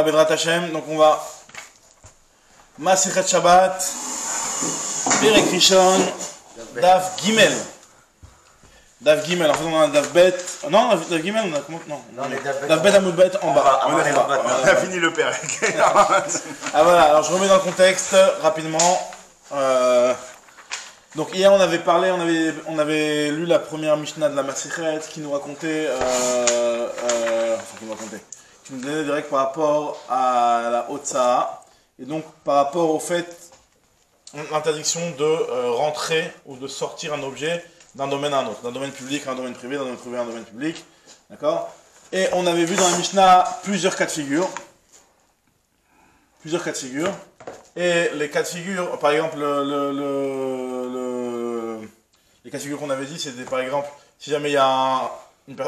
Voilà, Bedrat Hashem, donc on va Masechet Shabbat, Perek Rishon, Daf Gimel. Daf Gimel, en fait on a un Daf Bet. Non, Daf Gimel, on a comment? Non, Daf Bet Amoud Bet en bas. On a fini le Perek. Ah voilà, alors je remets dans le contexte rapidement. Donc hier on avait parlé, on avait lu la première Mishnah de la Masechet qui nous racontait, qui nous donnait des règles par rapport à la Hotza, et donc par rapport au fait, l'interdiction de rentrer ou de sortir un objet d'un domaine à un autre, d'un domaine public à un domaine privé, d'un domaine privé à un domaine public, d'accord? Et on avait vu dans la Mishnah plusieurs cas de figure, et les cas de figure, par exemple, les cas de figure qu'on avait dit, c'était par exemple, si jamais il y a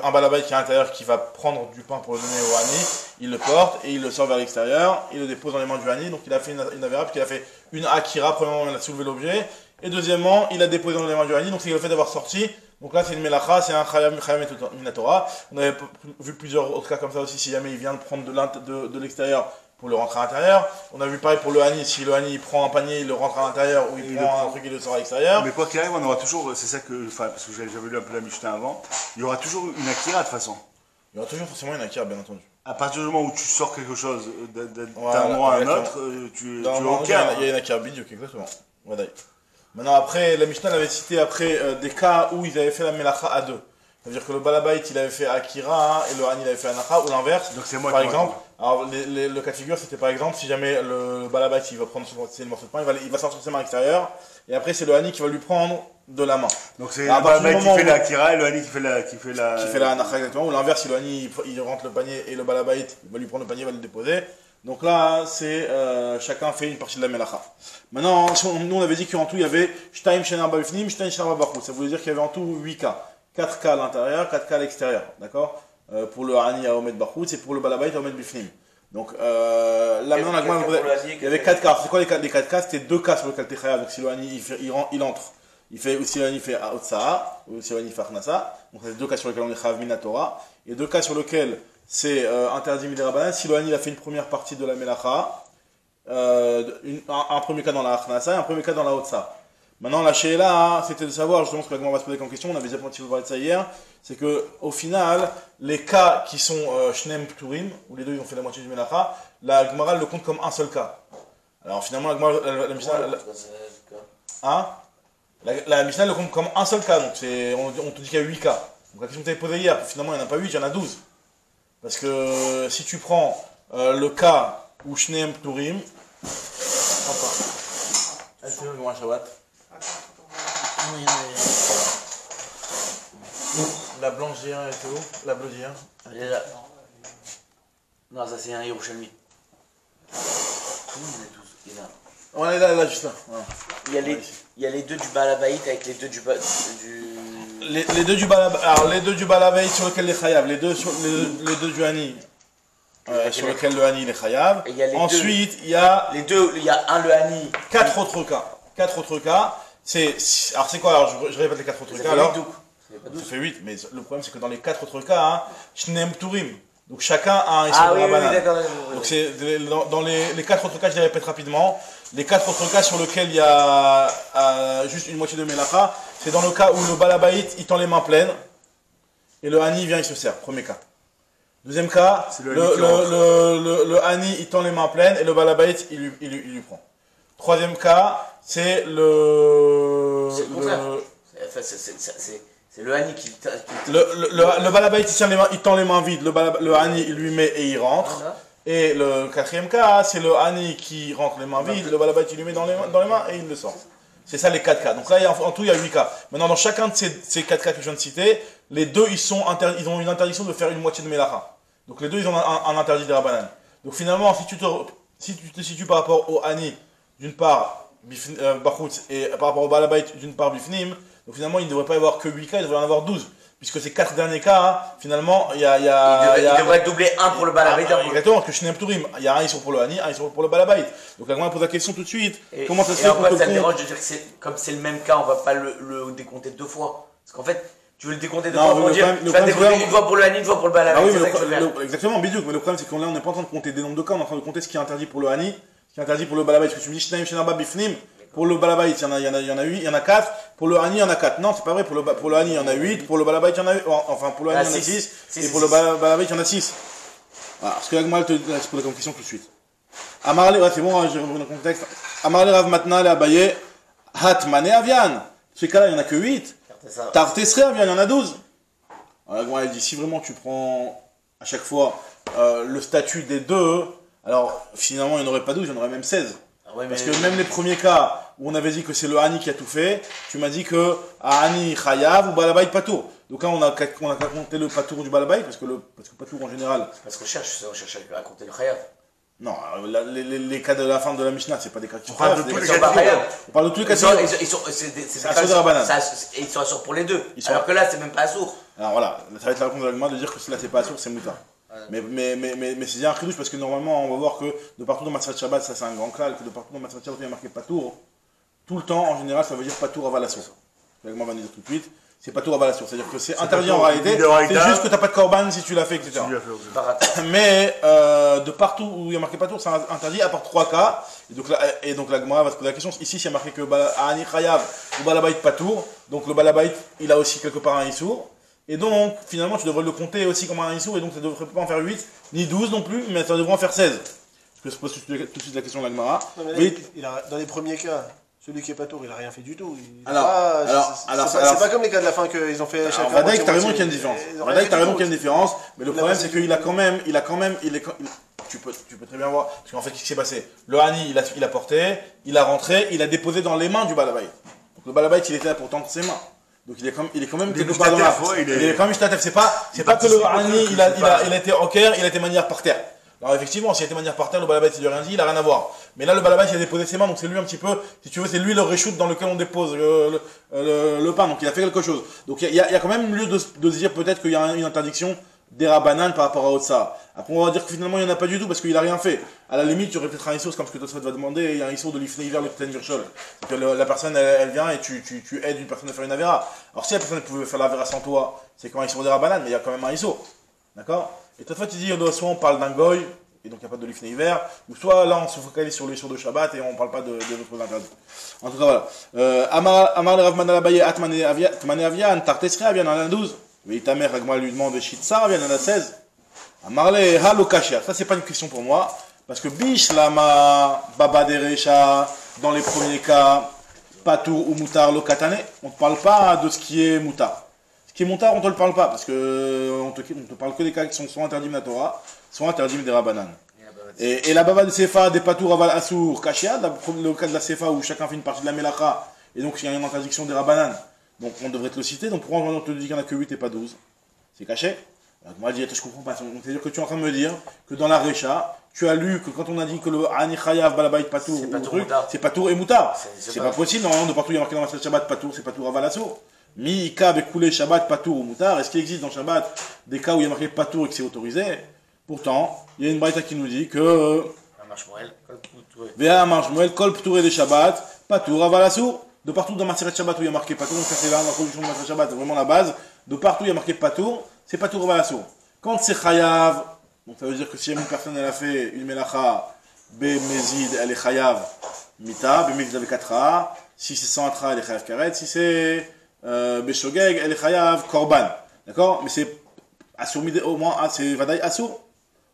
un balabay qui est à l'intérieur qui va prendre du pain pour le donner au Hani, il le porte et il le sort vers l'extérieur, il le dépose dans les mains du Hani, donc il a fait une avéra, parce qu'il a fait une akira, premièrement il a soulevé l'objet, et deuxièmement il a déposé dans les mains du Hani, donc c'est le fait d'avoir sorti, donc là c'est une melacha, c'est un chayam minatora. On avait vu plusieurs autres cas comme ça aussi, si jamais il vient de prendre de l'extérieur, pour le rentrer à l'intérieur. On a vu pareil pour le Hani, si le Hani il prend un panier, il le rentre à l'intérieur, ou il prend un truc et le sort à l'extérieur. Mais quoi qu'il arrive, on aura toujours, c'est ça que, enfin, parce que j'avais lu un peu la Mishnah avant, il y aura toujours une akira de toute façon. Il y aura toujours forcément une akira, bien entendu. À partir du moment où tu sors quelque chose d'un endroit à un autre, tu es au cas. Il y a une akira bidyuk, exactement. Voilà. Maintenant après, la Mishnah avait cité après des cas où ils avaient fait la melacha à deux. C'est-à-dire que le balabait il avait fait akira et le Hani il avait fait anacha, ou l'inverse. Donc c'est moi par exemple. Alors le cas de figure c'était par exemple si jamais le balabait il va prendre le morceau de pain, il va sortir ses mains à l'extérieur, et après c'est le Hani qui va lui prendre de la main. Donc c'est le balabait qui fait la akira et le Hani qui fait la anacha, exactement, ou l'inverse si le Hani il rentre le panier et le balabait il va lui prendre le panier, il va le déposer. Donc là c'est chacun fait une partie de la melacha. Maintenant nous on avait dit qu'en tout il y avait shtaim shenar ba'ifnim, shtaim shenar ba'chutz. Ça voulait dire qu'il y avait en tout 8 cas. 4 cas à l'intérieur, 4 cas à l'extérieur, d'accord? Pour le Hani à Omed Bachutz et pour le Balabait à Omed Bifnim. Donc là maintenant, il y avait 4 cas. C'est quoi les 4 cas? C'était 2 cas sur le Kaltechayav. Donc si le Hani il entre, il fait, ou si le Hani fait Otsa'a, ou si le Hani fait Achnasa. Donc c'est 2 cas sur lesquels on est Chayav Minatora. Et 2 cas sur lesquels c'est interdit Midirabanan. Si le Hani a fait une première partie de la Melacha, un premier cas dans la Achnasa et un premier cas dans la Otsa'a. Maintenant, la Sheila, c'était de savoir, justement, ce que on va se poser comme question, on avait déjà parlé de ça hier, c'est que, au final, les cas qui sont Shnem Pturim, où les deux ils ont fait la moitié du Melacha, la Gemara le compte comme un seul cas. Alors, finalement, la Mishnah. La Mishnah le compte comme un seul cas, donc on te dit qu'il y a 8 cas. Donc, la question que tu avais posée hier, finalement, il n'y en a pas 8, il y en a 12. Parce que si tu prends le cas où Shnem Pturim. La blanche d'hier était où? La bleue d'hier? Elle est là. Non, ça c'est un Yerushalmi. On est là, juste là. Voilà. Il y a les deux du Balabait avec les deux du... Les deux du Balabait, alors les deux du Balabait sur lequel les Chayav, les deux du Hani. Sur lequel le Hani est Chayav. Ensuite, il y a... Les deux, il y a le Hani. 4 autres cas. 4 autres cas. Alors c'est quoi? Alors je répète les 4 autres cas. Alors, ça fait 8, mais le problème c'est que dans les 4 autres cas, Shnem Turim. Donc chacun a un Issour Rabanan. Donc c'est dans les 4 autres cas, je les répète rapidement. Les 4 autres cas sur lesquels il y a juste une moitié de Melacha, c'est dans le cas où le Balabait il tend les mains pleines et le Hani vient, il se sert. Premier cas. Deuxième cas, le Hani il tend les mains pleines et le Balabait il lui prend. Troisième cas, c'est le. C'est le contraire. C'est le Hani qui. Le Balabait il tend les mains vides, le Hani il lui met et il rentre. Voilà. Et le quatrième cas, c'est le Hani qui rentre les mains vides, le Balabait il lui met dans les mains et il le sort. C'est ça les 4 cas. Donc là, en tout, il y a 8 cas. Maintenant, dans chacun de ces 4 cas que je viens de citer, les deux ils ont une interdiction de faire une moitié de Melacha. Donc les deux ils ont un interdit de Rabbanan. Donc finalement, si tu te situes par rapport au Hani, d'une part, Bachutz, et par rapport au Balabait, d'une part, Bifnim, donc finalement, il ne devrait pas y avoir que 8 cas, il devrait y en avoir 12. Puisque ces 4 derniers cas, finalement, il devrait doubler un pour le Balabait. Exactement, que Shnem Pturim. Il y a un Issour pour le Hani, un Issour pour le Balabait. Donc là, on pose la question tout de suite. Comment ça se fait que ça me dérange de dire que comme c'est le même cas, on ne va pas le décompter 2 fois. Parce qu'en fait, Tu veux le décompter deux Non, fois pour le dire, problème- tu le vas problème, décompter c'est une fois pour le Hani, une fois pour le Balabait. Ah oui, C'est mais ça que je veux faire. exactement, bidou. Mais le problème, c'est qu'on là, on n'est pas en train de compter des nombres de cas, on est en train de compter ce qui est interdit pour le Hani, ce qui est interdit pour le Balabait. Parce que tu me dis, Shnaim, Shenarba, Bifnim, pour le Balabait, il y en a 8, il y en a 4, pour le Hani, il y en a 4. Non, c'est pas vrai, pour le Hani, il y en a 8, pour le Balabait, il y en a 8, enfin, pour le Hani, il y en a 6, et pour le Balabait, il y en a 6. Voilà, parce que Agmal te pose la question tout de suite. Amarle, ouais, c'est bon, j'ai repris le contexte. Amarle, Rav Matna, le Abaye, Hatmane, Avian. Ces cas-là, il n'y en a que 8. Tartesre, Avian, il y en a 12. Alors, Agmal, elle dit, si vraiment tu prends à chaque fois le statut des deux, alors finalement, il n'y en aurait pas 12, il y en aurait même 16. Ah ouais, Parce que même les premiers cas où on avait dit que c'est le Hani qui a tout fait, tu m'as dit que Hani Chayav ou Balabait Patour. Donc là, on a qu'à compter le Patour du Balabait, parce que Patour en général. Parce qu'on cherche à compter le Chayav. Non, les cas de la fin de la Mishnah, c'est pas des cas qui sont parle Chayav, de c'est des tous les cas cas de de Chayav. On parle de tous les cas de Chayav. C'est assourd de Rabbanan. Ils sont assourds pour les deux. Ils sont- Alors que là, c'est même pas assourd. Alors voilà, ça va être la réponse de l'Agma de dire que là c'est pas assour, c'est Mouta. Mais c'est bien un chidouche parce que normalement, on va voir que de partout dans Matzat Shabbat, ça c'est un grand cas, que de partout dans Matzat Shabbat, il y a marqué Patour. Tout le temps, en général, ça veut dire Patour aval assour. L'Agma va nous dire tout de suite. C'est Patour aval assour. C'est-à-dire que c'est interdit en réalité. C'est juste que t'as pas de korban si tu l'as fait, etc. Mais de partout où il y a marqué Patour, c'est interdit à part 3 cas. Et donc l'Agma va se poser la question. Ici, s'il y a marqué que Ani Chayav ou Balabait Patour, donc le Balabait, il a aussi quelque part un Issour. Et donc, finalement, tu devrais le compter aussi comme un Issour, et donc ça ne devrait pas en faire 8, ni 12 non plus, mais ça devrait en faire 16. Je se pose tout de suite la question de l'Agmara. Dans les premiers cas, celui qui est pas tour, il a rien fait du tout. C'est pas comme les cas de la fin qu'ils ont fait chacun. Radaïk, t'as raison qu'il y a une différence. Radaïk, t'as raison qu'il y a une différence, mais le problème c'est qu'il a quand même, tu peux très bien voir, parce qu'en fait, qu'est-ce qui s'est passé? Le Hani, il a porté, il a rentré, il a déposé dans les mains du Balabait. Donc le Balabait, il était là pour tendre ses mains. Donc il est quand même quelque part dans la... Il est quand même Ishtatef. C'est pas que le Hani, il a été au Caire, il a été manière par terre. Alors effectivement, s'il a été manière par terre, le Balabait, il lui a rien dit, il a rien à voir. Mais là, le Balabait, il a déposé ses mains, donc c'est lui un petit peu, si tu veux, c'est lui le reshoot dans lequel on dépose le pain. Donc il a fait quelque chose. Donc il y a quand même lieu de se dire peut-être qu'il y a une interdiction des Rabbanan par rapport à Otsa. Après, on va dire que finalement, il n'y en a pas du tout parce qu'il n'a rien fait. À la limite, tu aurais peut-être un issour, comme ce que Tosfot va demander, il y a un issour de l'ifnei hiver, le Kten Virchol. La personne, elle vient et tu aides une personne à faire une Avera. Alors si la personne pouvait faire l'Avera sans toi, c'est quand même un issour des Rabbanan, mais il y a quand même un issour. D'accord? Et Tosfot, il dit, soit on parle d'un goy, et donc il n'y a pas de l'ifnei hiver, ou soit là, on se focalise sur les issours de Shabbat et on ne parle pas des autres interdits. En tout cas, voilà. Amar le Rav Manal Abaye, Atmane Avian, Tartesre Avian, en a 12. Veitamer, Agma lui demande Shitsa, il y en a 16. Amarle, Halo Kashia. Ça, c'est pas une question pour moi. Parce que Bish, Lama, Baba Derecha, dans les premiers cas, Patour ou Moutar, Lokatane, on ne parle pas de ce qui est Moutar. Ce qui est Moutar, on ne te le parle pas. Parce que on te parle que des cas qui sont soit interdits de la Torah, soit interdits des Rabbanan. Et la Baba de Sefa, des Patour, Aval Assour, Kashia, le cas de la Sefa où chacun fait une partie de la Melacha, et donc il y a une interdiction des Rabbanan. Donc on devrait te le citer, donc pourquoi on te dit qu'il n'y en a que 8 et pas 12? C'est caché? Moi je dis, je comprends pas. C'est-à-dire que tu es en train de me dire que dans la Recha, tu as lu que quand on a dit que le Ani Chayav, Balabait, Patour, c'est Patour et Moutar. C'est pas possible, normalement de partout il y a marqué dans la Shabbat Patour, c'est Patour Avalasso. Mi-Ika avec coulé Shabbat, Patour ou Moutar. Est-ce qu'il existe dans Shabbat des cas où il y a marqué Patour et que c'est autorisé? Pourtant, il y a une braïta qui nous dit que Vea Marshmuel, Kol Ptouré des Shabbat, Patour Avalasso. De partout dans Maseret Shabbat où il y a marqué Patour, donc ça c'est là, la production de Maseret Shabbat, c'est vraiment la base. De partout où il y a marqué Patour, c'est Patour Avalasso. Quand c'est Chayav, donc ça veut dire que si une personne elle a fait une Melacha, Mezid, elle est Chayav, Mita, Mezid avec 4A. Si c'est sans Atra, elle est Chayav Karet. Si c'est Beshogeg, elle est Chayav Korban. D'accord? Mais c'est Assour Mid, au moins, c'est Vadaï Assour.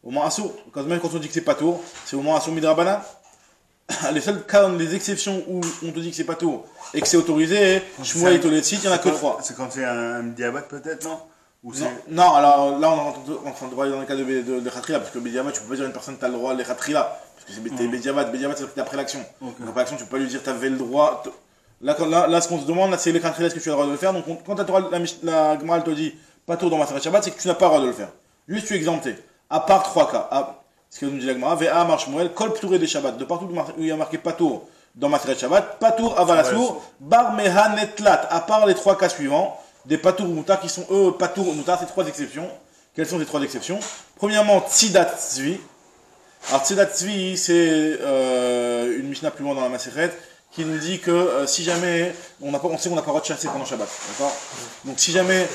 Au moins Assour. Même quand on dit que c'est Patour, c'est au moins Assour Midrabana. Les seuls cas, les exceptions où on te dit que c'est Patour et que c'est autorisé, Shmuel et Toletsit, il n'y en a que 3. C'est quand c'est un diabat peut-être, non? Non, alors là on est en train de parler dans le cas de Khatrila, parce que Bédiamat, tu peux pas dire à une personne tu as le droit à les Khatrila, parce que c'est Bédiamat, c'est après l'action. Donc après l'action, tu peux pas lui dire tu avais le droit. Là, ce qu'on se demande, c'est les Khatrila, est-ce que tu as le droit de le faire? Donc quand la Gemara te dit Patour dans Maseret Shabbat, c'est que tu n'as pas le droit de le faire. Juste tu es exempté. À part 3 cas. Ce que nous dit la Gemara, Vea Marshmuel, Kol Ptouré des Shabbat, de partout où il y a marqué Patour dans Maseret Shabbat, Patour Avalassour, Bar Meha Netlat, à part les 3 cas suivants, des Patour ou Moutar qui sont eux, Patour ou Moutar, c'est 3 exceptions. Quelles sont ces 3 exceptions? Premièrement, Tzidat Tzvi. Alors Tzidat Tzvi, c'est une Mishnah plus loin dans la Maseret qui nous dit que si jamais, on sait qu'on n'a pas le droit de chasser pendant Shabbat, d'accord? Donc si jamais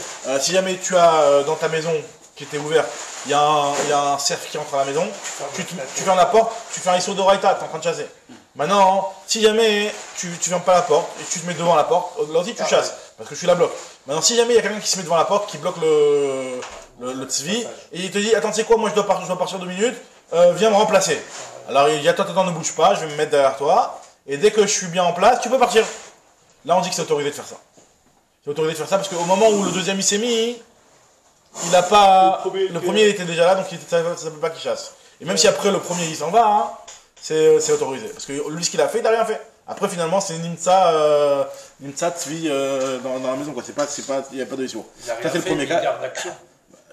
tu as dans ta maison qui était ouverte, il y a un cerf qui entre à la maison, tu fermes la porte, tu fais un issour d'oraita, tu es en train de chasser. Maintenant, si jamais tu fermes pas la porte et tu te mets devant la porte, là aussi tu chasses, parce que tu la bloques. Maintenant, si jamais il y a quelqu'un qui se met devant la porte, qui bloque le tzvi, et il te dit, attends, tu sais quoi, moi je dois partir 2 minutes, viens me remplacer. Alors il dit, attends, ne bouge pas, je vais me mettre derrière toi, et dès que je suis bien en place, tu peux partir. Là, on dit que c'est autorisé de faire ça. C'est autorisé de faire ça parce qu'au moment où le deuxième il s'est mis, il a pas. Le premier il était déjà là, donc ça ne s'appelle pas qu'il chasse. Et même si après le premier il s'en va, hein, c'est autorisé. Parce que lui, ce qu'il a fait, il n'a rien fait. Après, finalement, c'est Nimtza Tzvi dans la maison, quoi. Il n'y a pas de issue. Ça, c'est le premier cas.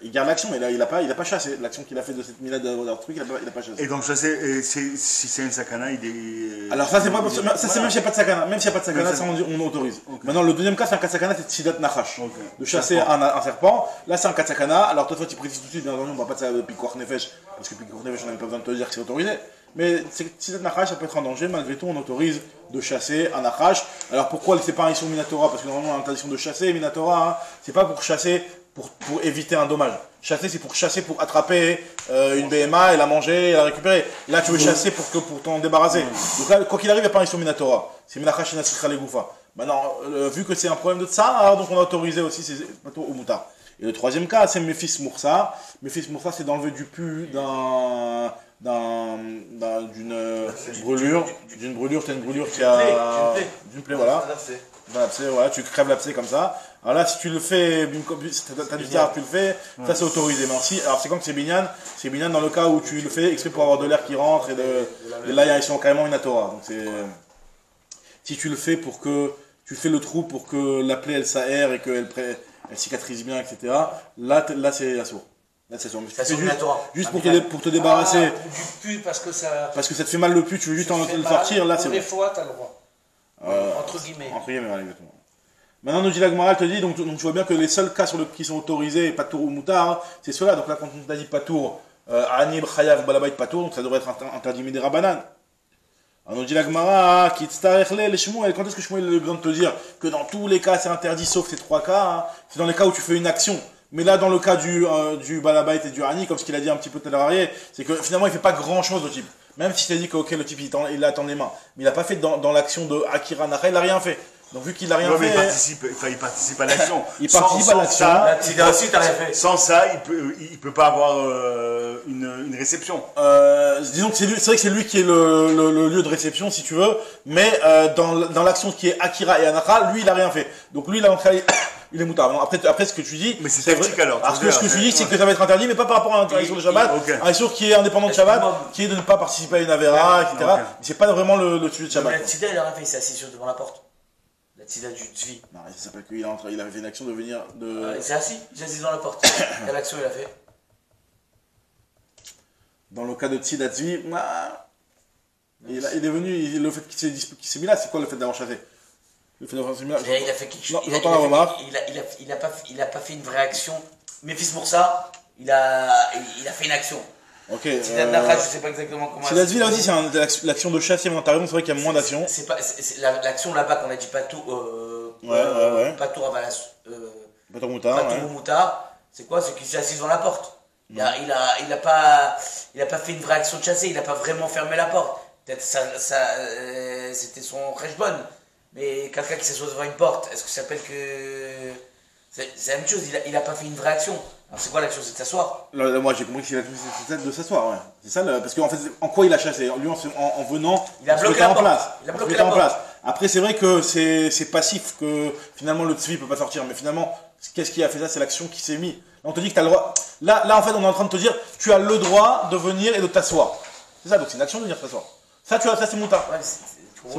Il garde l'action, mais là, il n'a pas chassé. L'action qu'il a fait de cette milade de truc, il n'a pas chassé. Et donc, chasser, si c'est une sakana, il est. Alors, ça, c'est pas possible. Ça, c'est même s'il n'y a pas de sakana. Même s'il n'y a pas de sakana, ça, on autorise. Okay. Maintenant, le deuxième cas, c'est un cas de sakana, c'est Tsidat Nachash. Okay. De chasser un serpent. Là, c'est un cas de sakana. Alors, toi, tu précises tout de suite, bien entendu, on ne va pas de ça de Pikuach Nefesh. Parce que Pikuach Nefesh, on n'a même pas besoin de te dire que c'est autorisé. Mais Tsidat Nachash, ça peut être en danger. Malgré tout, on autorise de chasser un Nachash. Alors, pourquoi c'est pas un issue Minatora? Parce que normalement, on a l'interdiction de chasser. Minatora, hein, c'est pas pour chasser. Pour éviter un dommage. Chasser, c'est pour chasser, pour attraper une BMA et la manger et la récupérer. Là, tu veux chasser pour t'en débarrasser. Donc là, quoi qu'il arrive, il n'y a pas un issue Minatora. C'est Minachash Nasikha Legoufa. Maintenant, vu que c'est un problème de ça, alors donc on a autorisé aussi ces bateaux au moutards. Et le troisième cas, c'est Méphis Moursa. Méphis Moursa, c'est d'enlever du pu d'une brûlure. D'une brûlure, c'est une brûlure qui a. D'une plaie, voilà. Voilà, tu crèves l'abcès comme ça. Alors là, si tu le fais, t'as du tard, tu le fais, ça c'est autorisé. Mais alors c'est quand c'est binyan dans le cas où tu le fais exprès pour avoir de l'air qui rentre et là ils sont carrément une atora. Donc si tu le fais tu fais le trou pour que la plaie elle s'aère et qu'elle cicatrise bien, etc. Là c'est assourd. Là, c'est sûr. Juste pour te débarrasser. Du pu parce que ça te fait mal le pu, tu veux juste le sortir, là c'est bon. Des fois, t'as le droit. Entre guillemets. Entre guillemets, voilà, exactement. Maintenant, nous dit la Gemara, elle te dit, donc tu vois bien que les seuls cas qui sont autorisés, patour ou moutard, c'est ceux-là. Donc là, quand on t'a dit patour, anib, chayav, balabait, patour, donc ça devrait être interdit midera banane. Alors nous dit la Gemara, les Shmuel, quand est-ce que Shmuel a besoin de te dire que dans tous les cas c'est interdit sauf ces 3 cas, hein, c'est dans les cas où tu fais une action. Mais là, dans le cas du balabait et du hani, comme ce qu'il a dit un petit peu tout à l'heure, c'est que finalement il fait pas grand chose au type. Même si tu as dit que ok, le type il attend les mains, mais il n'a pas fait dans l'action de Akira Nacha, il n'a rien fait. Donc vu qu'il n'a rien fait. Il participe à l'action. Il participe à l'action. Sans ça, il peut pas avoir une réception. Disons que c'est vrai que c'est lui qui est le lieu de réception, si tu veux, mais dans l'action qui est Akira et Anacha, lui il n'a rien fait. Donc lui il a entré. Il est moutard. Après, ce que tu dis. Mais c'est tactique alors. Parce que ce que tu dis, c'est que ça va être interdit, mais pas par rapport à l'interdiction de Shabbat. Un issur qui est indépendant de Shabbat, qui est de ne pas participer à une Avera, etc. Okay. C'est pas vraiment le sujet de Shabbat. Mais la Tzida, il a rien fait, il s'est assis devant la porte. La Tzida du Tzvi. Non, ça s'appelle qu'il avait fait une action de venir de. Il s'est assis devant la porte. Quelle action il a fait? Dans le cas de Tzida Tzvi, il est venu, le fait qu'il s'est mis là, c'est quoi le fait d'avoir chassé? Il a fait quelque chose. J'entends la remarque. Il a pas fait une vraie action. Mais fils pour ça, il a fait une action. Ok. Je sais pas exactement comment. C'est la vie là aussi, c'est l'action de chasser. Mais t'as raison, c'est vrai qu'il y a moins d'action. C'est l'action là-bas qu'on a dit Patour. Patour Avalas. Patour Moutard. C'est quoi? C'est qu'il s'est assis devant la porte. Il a pas fait une vraie action de chasser. Il a pas vraiment fermé la porte. Peut-être c'était son rejbon. Mais quelqu'un qui s'assoit devant une porte, est-ce que ça s'appelle que. C'est la même chose, il a pas fait une vraie action. Alors c'est quoi l'action? C'est de s'asseoir. Moi j'ai compris que c'est de s'asseoir, ouais. C'est ça, parce qu'en fait, en quoi il a chassé? Lui, en venant, il a bloqué la porte. Il a bloqué la porte. Après, c'est vrai que c'est passif, que finalement le tzvi peut pas sortir. Mais finalement, qu'est-ce qui a fait ça? C'est l'action qui s'est mise. On te dit que tu as le droit. Là, en fait, on est en train de te dire, tu as le droit de venir et de t'asseoir. C'est ça, donc c'est une action de venir t'asseoir. Ça, c'est moutard. Ouais,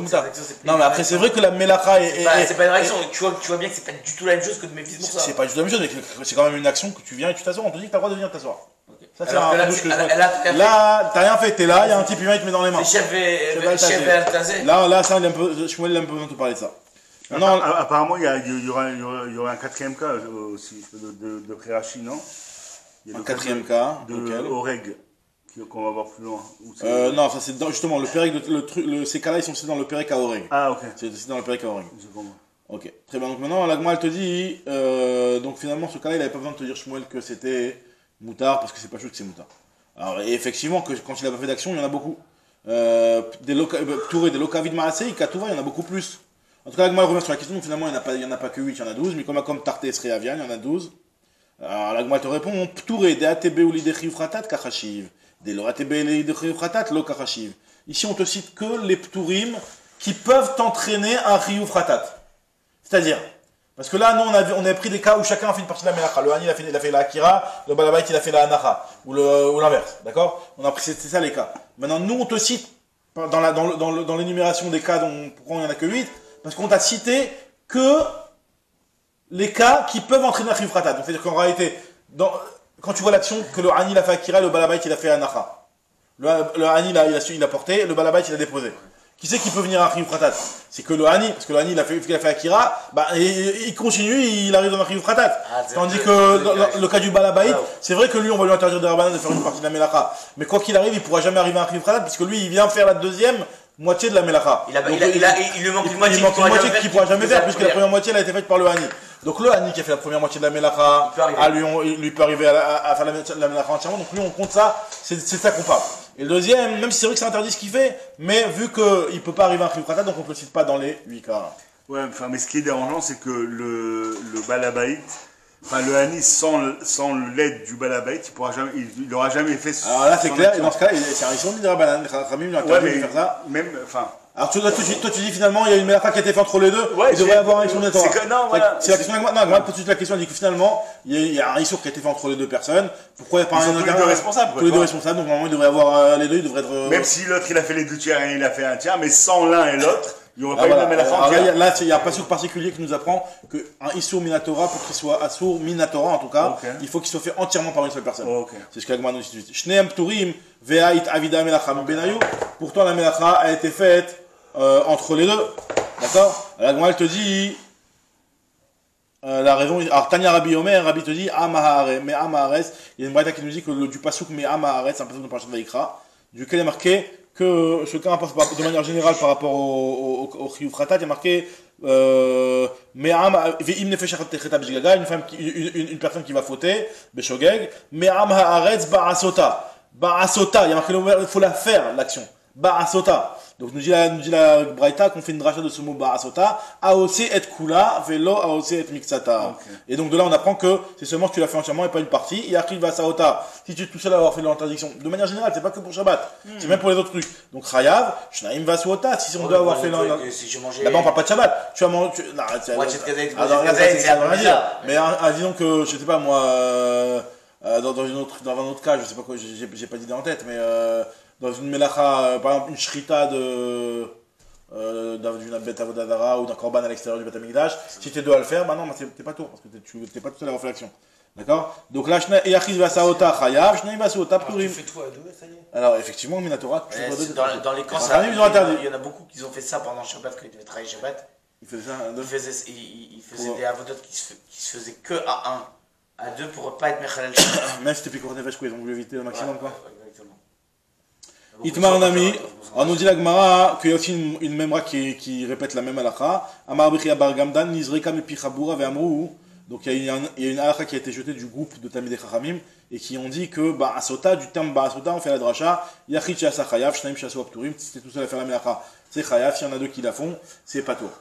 non, mais après, c'est vrai que la Melacha c'est pas une réaction, tu vois bien que c'est pas du tout la même chose que de Méphis pour ça. C'est pas du tout la même chose, mais c'est quand même une action que tu viens et tu t'assois. On te dit que t'as le droit de venir t'asseoir. Okay. Ça, c'est un là, t'as rien fait, t'es là, il y a un type qui vient et te met dans les mains. C'est chef Altazé. Là, ça, Shmuel, il a un peu besoin de te parler de ça. Non, apparemment, il y aura un 4e cas aussi de Prérachi, non? Un 4e cas de Oreg. qu'on va voir plus loin. Non, ça c'est justement le Pérec, ces cas-là ils sont cités dans le Pérec à Oreg. Ah, ok. C'est cité dans le Pérec à Oreg. Je comprends. Ok, très bien. Donc maintenant, l'Agma elle te dit, donc finalement ce cas-là il avait pas besoin de te dire Shmuel que c'était moutard parce que c'est pas sûr que c'est moutard. Alors et effectivement, que quand il a pas fait d'action, il y en a beaucoup. Touré, des Lokavid Maasei, Katouva, il y en a beaucoup plus. En tout cas, l'Agma revient sur la question, donc finalement il n'y en a pas que 8, il y en a 12, mais comme Tarté Sri Avian, il y en a 12. Alors l'Agma te répond, Touré, des ATB ou l'idéchi fratat, Kachashiv. Des l'ATB ou l'idéchi fratat, lo Kachashiv. Ici on te cite que les Pturim qui peuvent entraîner un Riyuv Fratat. C'est-à-dire, parce que là, nous, on a pris des cas où chacun a fait une partie de la Melacha. Le Hani, il a fait la Akira, le Balabait, il a fait la Anacha, ou l'inverse, d'accord? On a pris, c'est ça les cas. Maintenant, nous, on te cite, dans l'énumération des cas, pourquoi il n'y en a que 8, parce qu'on t'a cité que les cas qui peuvent entraîner un Riyuv Fratat. Donc, c'est-à-dire qu'en réalité, quand tu vois l'action que le Hani, il a fait Akira, le Balabait, il a fait Anacha. Le Hani, il a porté, le Balabait, il a déposé. Qui c'est qui peut venir à Riyuv Fratat? C'est que le Hani, parce que le Hani, il a fait Akira, il continue, il arrive dans un Riyuv Fratat. Tandis que dans le cas du Balabait, c'est vrai que lui, on va lui interdire de Rabbanan de faire une partie de la Melacha. Mais quoi qu'il arrive, il pourra jamais arriver à un Riyuv Fratat, puisque lui, il vient faire la deuxième moitié de la Melacha. Il lui manque une moitié. Il manque une moitié qu'il pourra jamais faire, puisque la première moitié, elle a été faite par le Hani. Donc le Hani qui a fait la première moitié de la Melacha, il lui peut arriver à faire la Melacha entièrement, donc lui, on compte ça, c'est ça qu'on parle. Et le deuxième, même si c'est vrai que c'est interdit ce qu'il fait, mais vu qu'il ne peut pas arriver à un Riyuv Fratat, donc on ne le cite pas dans les 8 cas. Ouais, enfin, mais ce qui est dérangeant, c'est que le Balabait, enfin le Hani sans l'aide du Balabait, il n'aura jamais fait ce. Alors là, c'est clair, et dans ce cas-là, c'est un Isson de Rabbanan, Khamim lui a interdit de faire ça. Même, enfin. Alors toi, tu dis finalement, il y a une Melacha qui a été faite entre les deux, ouais, il devrait y avoir un Issour de Torah. Non, voilà. C'est la question, non, tout de suite la question, elle dit que finalement, il y a un Issour qui a été fait entre les deux personnes. Pourquoi il n'y a pas un tous les deux responsables. Tous les deux responsables, donc normalement, il devrait y avoir les deux, il devrait être. Même si l'autre il a fait les 2 tiers et il a fait 1 tiers, mais sans l'un et l'autre, il n'y aurait pas eu de Melacha entière. Là, il y a un passage particulier qui nous apprend qu'un Issour Minatora, pour qu'il soit Assour Minatora en tout cas, il faut qu'il soit fait entièrement par une seule personne. C'est ce qu'Agma nous dit tout de suite. Shneem Pturim, Ve'ait Avida Melacha Benayu. Pourtant, la Melacha a été faite entre les deux, d'accord? L'Agma elle te dit la raison. Alors Tanya Rabbi Omer, Rabbi te dit Amahare, mais Amahares. Il y a une braïta qui nous dit que du pasuk mais Amahares, c'est un pasuk de Parashat Vayikra, duquel il est marqué que ce cas importe de manière générale par rapport au Chiyuv Fratat, il y a marqué une personne qui va fauter, Beshogeg, Me'am Haaretz Ba'asota. Ba'asota, il y a marqué il faut la faire l'action. Ba'asota. Donc nous dit la Braïta qu'on fait une dracha de ce mot Ba'asota, Aose et Kula, Velo Aose et Mixata. Et donc de là on apprend que c'est seulement que tu l'as fait entièrement et pas une partie. Et arrive à Saota, si tu es tout seul à avoir fait l'interdiction, de manière générale, c'est pas que pour Shabbat, c'est même pour les autres trucs. Donc Chayav, Shnaim Vasuota, si on doit avoir fait l'interdiction. D'abord on parle pas de Shabbat. Tu as mangé. Moitié de Kazaït, c'est à dire. Mais disons que, je sais pas moi, dans un autre cas, je sais pas quoi, j'ai pas d'idée en tête, mais dans une melacha, par exemple une shrita d'une bête avodazara ou d'un korban à l'extérieur du Beth Amikdash, si tu es deux à le faire, bah non, t'es pas tour, parce que tu n'es pas tout seul à avoir fait l'action. D'accord? Donc là, Yachiz Vasaota Chayav, Shnaim Vasaota Pturim. Tu fais tout à deux, ça y est. Alors effectivement, Minatora, dans les camps, il y en a beaucoup qui ont fait ça pendant Shabbat, quand ils devaient travailler Shabbat. Ils faisaient ça, ils faisaient des avodotes qui se faisaient que à 1, à 2 pour pas être Mechalel Shabbat. même si c'était Pikorne Vesh, ils ont voulu éviter le maximum, quoi. Exactement. Itmar Nami, on nous dit la Gemara qu'il y a aussi une memra qui répète la même halakha. Amar Bechia Bar Gamdan, Nizreka Mepi Chabura Ve'amru. Donc il y a une halakha qui a été jetée du groupe de Tamidei Chachamim et qui ont dit que Ba'asota, du terme Ba'asota, on fait la dracha, Yachid Shasa Chayav, Shnaim Shasu Apturim, si t'es tout seul à faire la melacha, c'est Chayav, s'il y en a deux qui la font, c'est pas tour.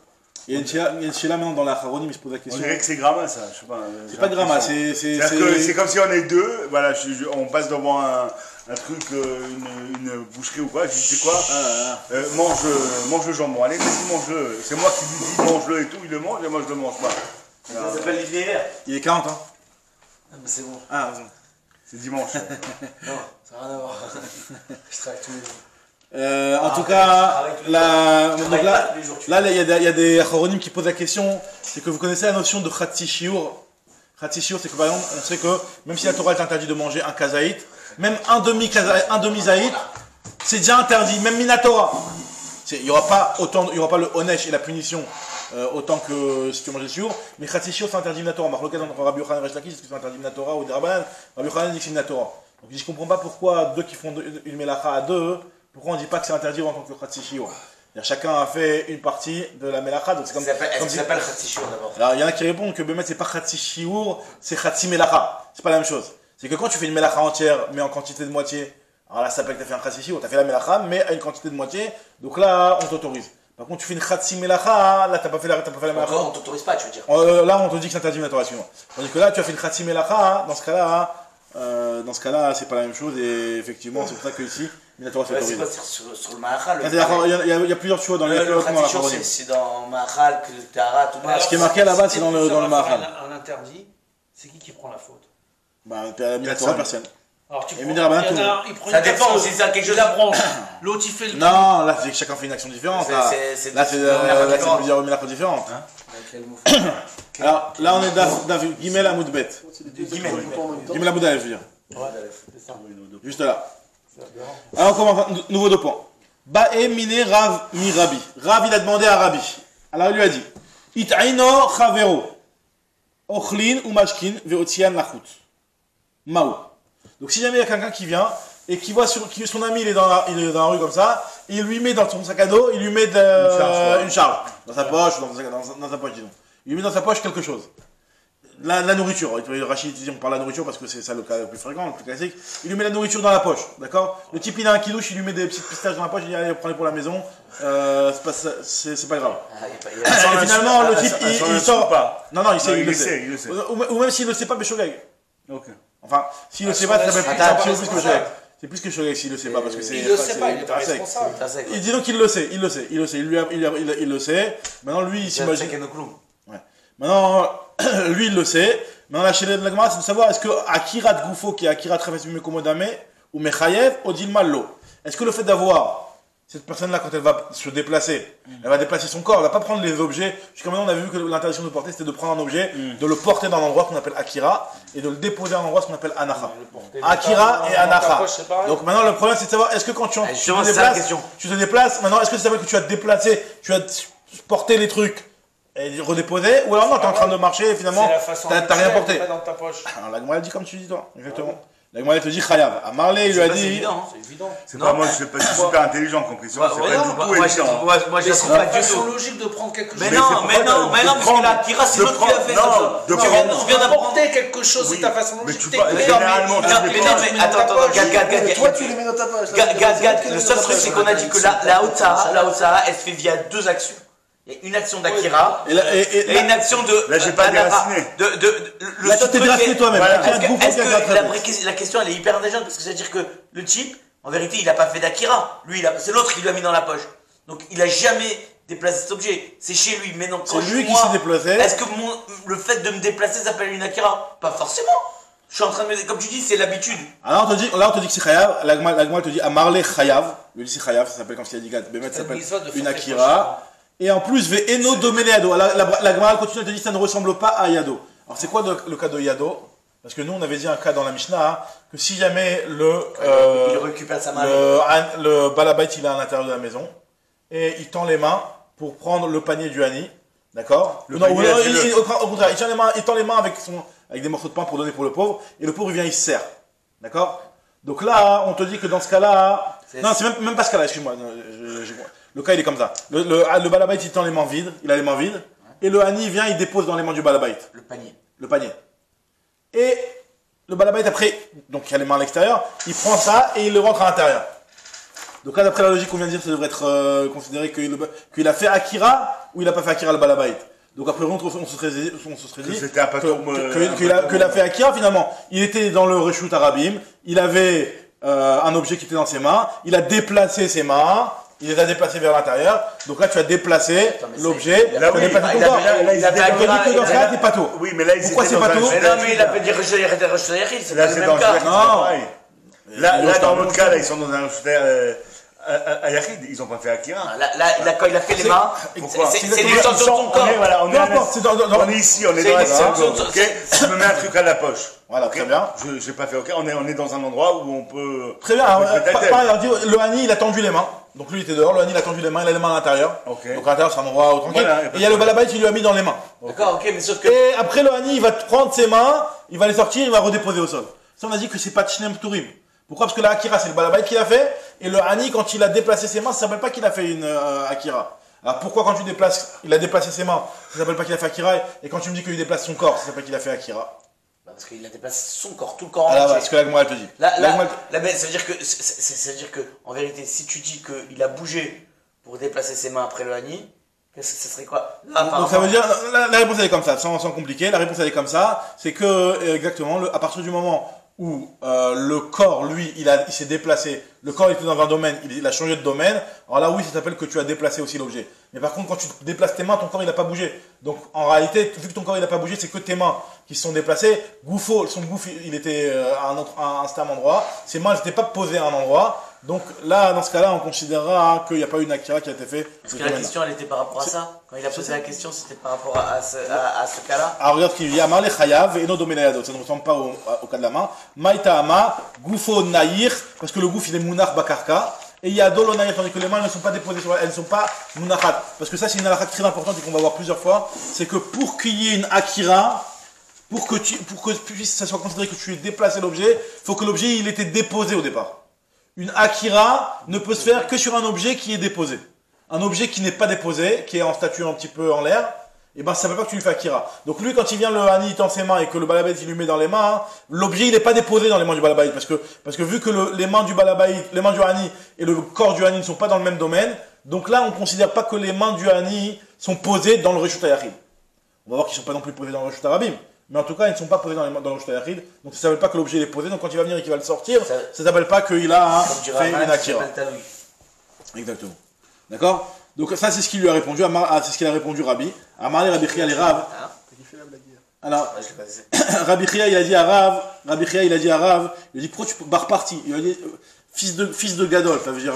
Il y a une chéla maintenant dans la Charonim, il se pose la question. On dirait que c'est Grama ça, je sais pas. C'est pas Grama, c'est comme si on est deux, voilà, on passe devant un truc, une boucherie ou quoi, je dis c'est quoi mange le jambon, allez vas-y mange-le, c'est moi qui lui dis mange-le et tout, il le mange et moi je le mange pas. Ça s'appelle l'hiver. Il est 40 hein. Ah mais c'est bon. Ah bon. C'est dimanche. Non, ça n'a rien à voir. Je travaille tous les jours. En tout cas, là, il y a des achoronymes qui posent la question, c'est que vous connaissez la notion de Khatsi Shiur. Khatsi Shiur, c'est que par exemple, on sait que même si la Torah est interdite de manger un kazaït, même un demi-zaït, c'est déjà interdit, même Minatora. Il n'y aura pas le Onesh et la punition autant que si tu manges le Shiur, mais Khatsi Shiur c'est interdit Minatora. Marloquet entre Rabbi Yochanan et Resh Lakish, est-ce que c'est interdit Minatora ou des Rabbanan? Rabbi Yochanan dit que c'est Minatora. Donc je comprends pas pourquoi deux qui font une melacha à deux, pourquoi on dit pas que c'est interdit en tant que khatsi shiur. Chacun a fait une partie de la melacha, donc c'est comme. Est-ce que ça s'appelle khatsi shiur d'abord? Alors il y en a qui répondent que Bémet c'est pas khatsi shiur, c'est khatsi melacha. C'est pas la même chose. C'est que quand tu fais une melacha entière, mais en quantité de moitié, alors là ça s'appelle que tu as fait un khatsi shiur, tu as fait la melacha, mais à une quantité de moitié, donc là on t'autorise. Par contre, tu fais une khatsi melacha, là t'as pas fait la melacha. On t'autorise pas, tu veux dire? Là on te dit que c'est interdit, mais attends, excuse-moi. Tandis que là tu as fait une khatsi melacha, dans ce cas-là, c'est pas la même chose, et effectivement c'est pour ça que ici, la Torah c'est s'autorise. quoi sur le Mahachal? Il y a plusieurs choix dans les Le khatsi shiur, c'est dans Mahachal, que le Tahara, tout Ce qui est marqué là-bas, c'est dans le Mahachal. Un interdit, c'est qui prend la faute? Bah, la Torah, personne. Alors tu Et prends, Midirabanan, il y en a tout. un, il prend Ça une dépend personne, aussi, ça quelque chose. il la branche. L'autre il fait le. Non, là c'est que chacun fait une action différente. Là c'est plusieurs miracles différentes. Alors là on est dans Gimel Amoudbet. Gimel Amoudalef, je veux dire. Juste là. Alors on commence, nouveau deux points. Ba'e mine Rav mi Rabbi. Rav il a demandé à Rabbi. Alors il lui a dit It'aino chavero ochlin ou mashkin ve'otzian lachut. Mao. Donc si jamais il y a quelqu'un qui vient et qui voit son ami il est dans la rue comme ça, et il lui met dans son sac à dos, il lui met une charge dans sa poche, dans sa poche disons. Il lui met dans sa poche quelque chose. La nourriture. Rachid dit on parle de la nourriture parce que c'est ça le cas le plus fréquent, le plus classique. Il lui met la nourriture dans la poche, d'accord? Le type il a un kilouche, il lui met des petites pistaches dans la poche, il dit allez prenez pour la maison. C'est pas grave. Et finalement le type il sort pas. Non il sait, il le sait. Ou même s'il le sait pas, Béchogag. Ok. Enfin, s'il le sait pas, ça s'appelle plus que Shogeg. C'est plus que Shogeg s'il le sait pas, parce que c'est. Il le sait pas, il est pas responsable. Il dit donc qu'il le sait, il le sait. Maintenant, lui, il s'imagine. Ouais. Maintenant, lui, il le sait. Maintenant, la chérie de la Gemara, c'est de savoir est-ce que Akira de Goufo, qui est Akira Trefes Mekomodame, ou Mechayev, Odil Mallo. Est-ce que le fait d'avoir cette personne-là, quand elle va se déplacer, elle va déplacer son corps, elle va pas prendre les objets. Jusqu'à maintenant, on avait vu que l'interdiction de porter, c'était de prendre un objet, de le porter dans un endroit qu'on appelle Akira, et de le déposer dans un endroit qu'on appelle Anacha. Akira et Anacha. Donc maintenant, le problème, c'est de savoir, est-ce que quand tu te déplaces, maintenant, est-ce que ça veut dire que tu vas te déplacer, tu vas porter les trucs et redéposer, ou alors non, tu es en train de marcher et finalement, t'as rien porté. Alors la Gemara dit comme tu dis, toi, exactement. La Gemara te dit Chayav. À Marley, il lui a dit. C'est évident. C'est pas moi, je suis super intelligent, compris. C'est pas du tout évident. Moi, j'ai C'est pas du tout logique de prendre quelque chose. Mais non, parce que la Kira, c'est l'autre qui l'a fait ça. Tu viens d'apporter quelque chose, c'est ta façon Mais logique. tu parles généralement. Attends, Toi, tu les mets dans ta poche. le seul truc, c'est qu'on a dit que la Hotzara, elle se fait via deux actions. Il y a une action d'Akira et une action de. Là, j'ai pas déraciné. Là, tu t'es déraciné toi-même. La question, elle est hyper intelligente parce que ça veut dire que le type, en vérité, il n'a pas fait d'Akira. Lui, c'est l'autre qui lui a mis dans la poche. Donc, il n'a jamais déplacé cet objet. C'est chez lui. Mais non, c'est lui qui s'est déplacé. Est-ce que le fait de me déplacer s'appelle une Akira? Pas forcément. Je suis en train de me. Comme tu dis, c'est l'habitude. Alors, on te dit que c'est Chayav. La Gemara te dit à Marley Chayav. Lui, c'est Chayav. Ça s'appelle comme si elle dit Gad. Bémet, ça s'appelle une Akira. Et en plus, Ve'eno domene Yado. La Gemara continue, elle te dit que ça ne ressemble pas à Yado. Alors, c'est quoi le cas de Yado? Parce que nous, on avait dit un cas dans la Mishnah, que si jamais il récupère sa main. Le balabait, il est à l'intérieur de la maison, et il tend les mains pour prendre le panier du Hani, d'accord? Au contraire, il tend les mains avec des morceaux de pain pour donner pour le pauvre, et le pauvre, il vient, il se sert. D'accord? Donc là, on te dit que dans ce cas-là, non, c'est même pas ce cas-là, excuse-moi. Le cas, il est comme ça. Le balabait, il tend les mains vides, il a les mains vides, et le Hani vient, il dépose dans les mains du balabait. Le panier. Et le balabait, après, donc il y a les mains à l'extérieur, il prend ça et il le rentre à l'intérieur. Donc là, d'après la logique qu'on vient de dire, ça devrait être considéré qu'il a fait Akira ou il n'a pas fait Akira le balabait. Donc après, on se serait dit qu'il a fait Akira finalement. Il était dans le Reshut Arabim, il avait un objet qui était dans ses mains, il a déplacé ses mains. Il les a déplacés vers l'intérieur. Donc là, tu as déplacé l'objet. Là, oui, il a fait que dans ce cas, c'est pas tout. Oui, mais là, pourquoi c'est pas tout? Mais non, mais il a fait dire c'est pas le même cas. Là, dans l'autre cas, ils sont dans un à Yachid, ils n'ont pas fait Akira. Là, quand il a fait les mains, c'est l'extension de son corps. On est ici, on est dans la seconde. Je me mets un truc à la poche. Voilà, très bien. Je n'ai pas fait OK. On est dans un endroit où on peut. Très bien. Le Hani, il a tendu les mains. Donc lui, il était dehors. Le Hani, il a tendu les mains. Il a les mains à l'intérieur. Donc à l'intérieur, c'est un endroit tranquille. Et il y a le balabait qui lui a mis dans les mains. D'accord, OK, mais sauf que. Et après, le Hani, il va prendre ses mains, il va les sortir, il va redéposer au sol. Ça, on a dit que c'est pas Tshnem Pturim. Pourquoi? Parce que la Akira, c'est le Balabait qui l'a fait, et le Hani, quand il a déplacé ses mains, ça s'appelle pas qu'il a fait une Akira. Alors pourquoi quand tu déplaces, il a déplacé ses mains, ça s'appelle pas qu'il a fait Akira, et quand tu me dis qu'il déplace son corps, ça s'appelle qu'il a fait Akira? Parce qu'il a déplacé son corps, tout le corps Ah entier. là, c'est ce que l'Agma, elle te dit. Là, mais ça veut dire que, ça veut dire que, en vérité, si tu dis qu'il a bougé pour déplacer ses mains après le Hani, ce serait quoi? Donc ça veut dire, la réponse elle est comme ça, sans compliquer, la réponse elle est comme ça, c'est que, exactement, à partir du moment où le corps, lui, il s'est déplacé, le corps était dans un domaine, il a changé de domaine, alors là oui, ça s'appelle que tu as déplacé aussi l'objet. Mais par contre, quand tu déplaces tes mains, ton corps il n'a pas bougé. Donc en réalité, vu que ton corps il n'a pas bougé, c'est que tes mains qui se sont déplacées. Son gouffre il était à un certain endroit, ses mains n'étaient pas posées à un endroit. Donc là, dans ce cas-là, on considérera qu'il n'y a pas une Akira qui a été faite. Parce que la question, elle était par rapport à ça. Quand il a posé la question, c'était par rapport à ce cas-là. Alors regarde ce qu'il dit. Amar le chayav et no domelayado. Ça ne ressemble pas au cas de la main. Maïta ama, goufo naïr, parce que le gouffre il est munach bakarka. Et yado lo naïr, tandis que les mains ne sont pas déposées sur elles ne sont pas munachat. Parce que ça, c'est une halakha très importante et qu'on va voir plusieurs fois. C'est que pour qu'il y ait une Akira, pour que ça soit considéré que tu aies déplacé l'objet, il faut que l'objet il était déposé au départ. Une Akira ne peut se faire que sur un objet qui est déposé. Un objet qui n'est pas déposé, qui est en statut un petit peu en l'air, et ben ça ne veut pas que tu lui fais Akira. Donc lui, quand il vient le Hani, il tend ses mains et que le Balabait il lui met dans les mains, l'objet il n'est pas déposé dans les mains du Balabait. Parce que vu que les mains du Balabait, les mains du Hani et le corps du Hani ne sont pas dans le même domaine, donc là on ne considère pas que les mains du Hani sont posées dans le Reshut HaYachid. On va voir qu'ils ne sont pas non plus posés dans le Reshut HaRabim. Mais en tout cas, ils ne sont pas posés dans le Reshut HaYachid. Donc ça ne s'appelle pas que l'objet est posé. Donc quand il va venir et qu'il va le sortir, ça ne s'appelle pas qu'il a fait une Akira. Exactement. D'accord? Donc ça c'est ce qu'il lui a répondu. C'est ce qu'il a répondu Rabbi. Amar Rabbi Chia les Rav. Alors, Rabbi Chia il a dit à Rav. Il a dit pourquoi tu barres parti? Il a dit fils de Gadol. Ça veut dire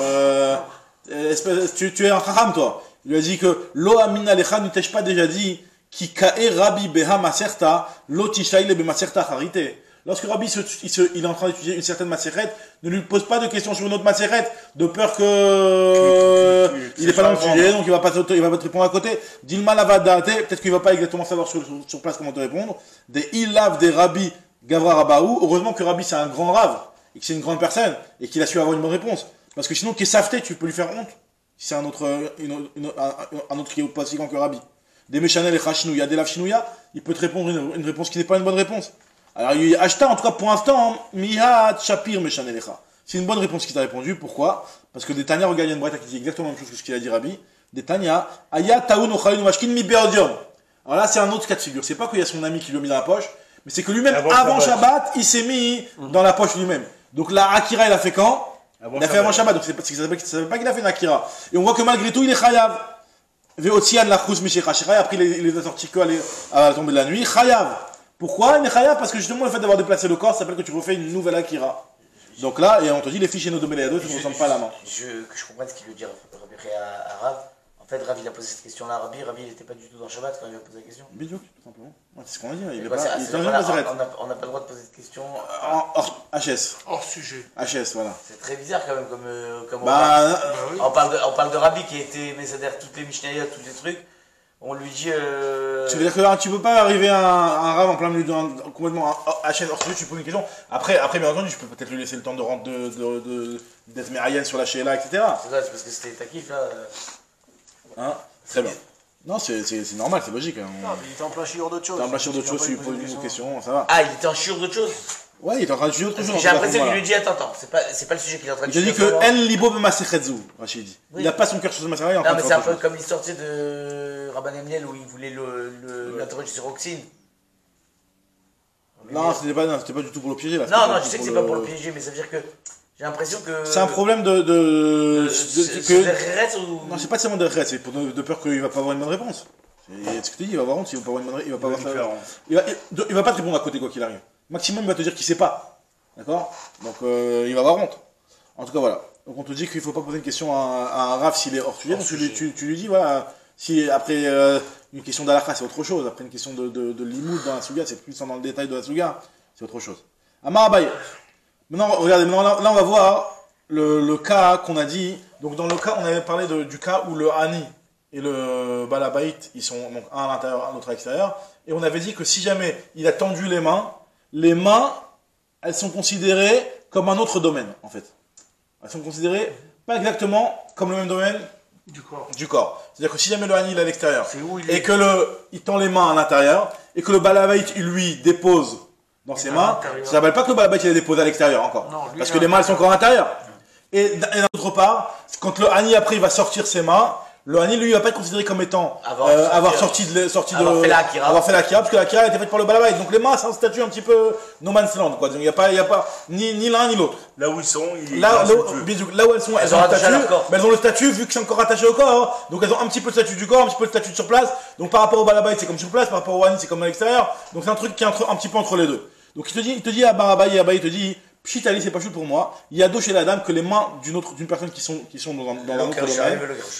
tu es un Chacham toi. Il lui a dit que Lo Amin Alecha ne t'ai-je pas déjà dit qui kae Rabbi beha maserta lo tishaile be maserta harite. Lorsque Rabbi il est en train d'étudier une certaine maseret, ne lui pose pas de questions sur une autre maseret, de peur que il n'est pas dans le sujet, donc il va pas te répondre à côté. Dilma lavadate, peut-être qu'il va pas exactement savoir sur place comment te répondre. Des ilav des Rabbi Gavra Rabaou. Heureusement que Rabbi c'est un grand rave et que c'est une grande personne et qu'il a su avoir une bonne réponse. Parce que sinon, Kesafte, tu peux lui faire honte. Si c'est un autre qui est pas aussi grand que Rabbi. Des Meshanel et Chashinouya, des Lav Shinouya, il peut te répondre une réponse qui n'est pas une bonne réponse. Alors, il y a Ashta, en tout cas pour l'instant, Mihat Shapir Meshanel Echa. C'est une bonne réponse qu'il t'a répondu. Pourquoi? Parce que des Tanya, regarde, il y a une bretta qui dit exactement la même chose que ce qu'il a dit Rabbi. Des Tanya, Aya Taoun Ochalin Mashkin Mi Beodium. Alors là, c'est un autre cas de figure. C'est pas qu'il y a son ami qui lui a mis dans la poche, mais c'est que lui-même, avant Shabbat, il s'est mis dans la poche lui-même. Donc la Akira, il a fait quand? Il a fait avant Shabbat. Donc c'est parce qu'il ne savait pas qu'il a fait une Akira. Et on voit que malgré tout, il est Chayav. Veotian la khous Michel Khashira, après les a sortis à la tombée de la nuit. Chayav. Pourquoi il est Chayav? Parce que justement, le fait d'avoir déplacé le corps, ça s'appelle que tu refais une nouvelle Akira. Donc là, et on te dit, les fiches et nos doméléados, ça ne ressemble pas à la main. Que je comprenne ce qu'il veut dire, Rabbi à Rav. En fait, Rav, il a posé cette question-là à Rabbi. Rabbi, il n'était pas du tout dans Shabbat quand il a posé la question. Bidjouk, tout simplement. Ouais, c'est ce qu'on a dit. Il est quoi, pas. On n'a pas le droit de poser cette question. HS. Hors sujet. HS, voilà. C'est très bizarre quand même comme Oui. on parle de Rabbi qui a été Mesader toutes les Mishnayot, tous les trucs. On lui dit. Ça veut dire que tu peux pas arriver à un rave en plein milieu complètement HS hors sujet, tu poses une question. Après, bien entendu, je peux peut-être lui laisser le temps de rentrer d'être Mérienne sur la Sheila, etc. C'est ça, c'est parce que c'était ta kiff là. Hein? Très bien. Non, c'est normal, c'est logique. Non, mais il était en plein chieur d'autre chose. T'es en plein chieur d'autre chose, tu lui poses une question, ça va. Ah, il était en chiure d'autre chose. Ouais, il est en train de jouer autre chose. J'ai l'impression qu'il lui dit attends, c'est pas le sujet qu'il est en train de Il te dit que En libo be masechetzu, Rachid dit. Il n'a pas son cœur sur ce masechet. Non, mais c'est un peu comme l'histoire de Rabban Amiel où il voulait l'interroger sur Oxine. Non, c'était pas du tout pour le piéger là. Non, je sais que c'est pas pour le piéger, mais ça veut dire que j'ai l'impression que. C'est un problème de Reret ou. Non, c'est pas seulement de regret, c'est de peur qu'il va pas avoir une bonne réponse. C'est ce que tu dis, il va avoir honte, il va pas avoir une bonne réponse. Il va pas te répondre à côté quoi qu'il arrive. Maximum, il va te dire qu'il sait pas. D'accord? Donc, il va avoir honte. En tout cas, voilà. Donc, on te dit qu'il faut pas poser une question à un raf s'il est hors sujet. Donc, tu lui dis, voilà, si après une question d'alakha, c'est autre chose. Après une question de limoud dans la souga, c'est plus dans le détail de la souga, c'est autre chose. Amar Abaye. Maintenant, regardez, là, on va voir le cas qu'on a dit. Donc, dans le cas, on avait parlé du cas où le Hani et le Balabait, ils sont donc un à l'intérieur, un autre à l'extérieur. Et on avait dit que si jamais il a tendu les mains, elles sont considérées comme un autre domaine, en fait. Elles sont considérées pas exactement comme le même domaine du corps. C'est-à-dire que si jamais le Hani il est à l'extérieur, et que il tend les mains à l'intérieur, et que le Balabait, il lui dépose dans ses mains, ça s'appelle pas que le Balabait il est déposé à l'extérieur encore. Non, parce que les mains elles sont encore à l'intérieur. Et d'autre part, quand le Hani après il va sortir ses mains, le Hani lui il va pas être considéré comme étant avoir fait la kira, parce que la kira a été faite par le Balabait. Donc les mains c'est un statut un petit peu no man's land, quoi. Il n'y a pas ni l'un ni l'autre. Là où ils sont, là où elles sont, elles ont le statut, mais elles ont le statut vu que c'est encore attaché au corps. Donc elles ont un petit peu le statut du corps, un petit peu le statut de sur place. Donc par rapport au Balabait c'est comme sur place, par rapport au Hani c'est comme à l'extérieur. Donc c'est un truc qui est un petit peu entre les deux. Donc il te dit à Barabaï, il te dit Pshit Ali, c'est pas chou pour moi. Il y a dos chez la dame que les mains d'une personne qui sont dans un autre domaine.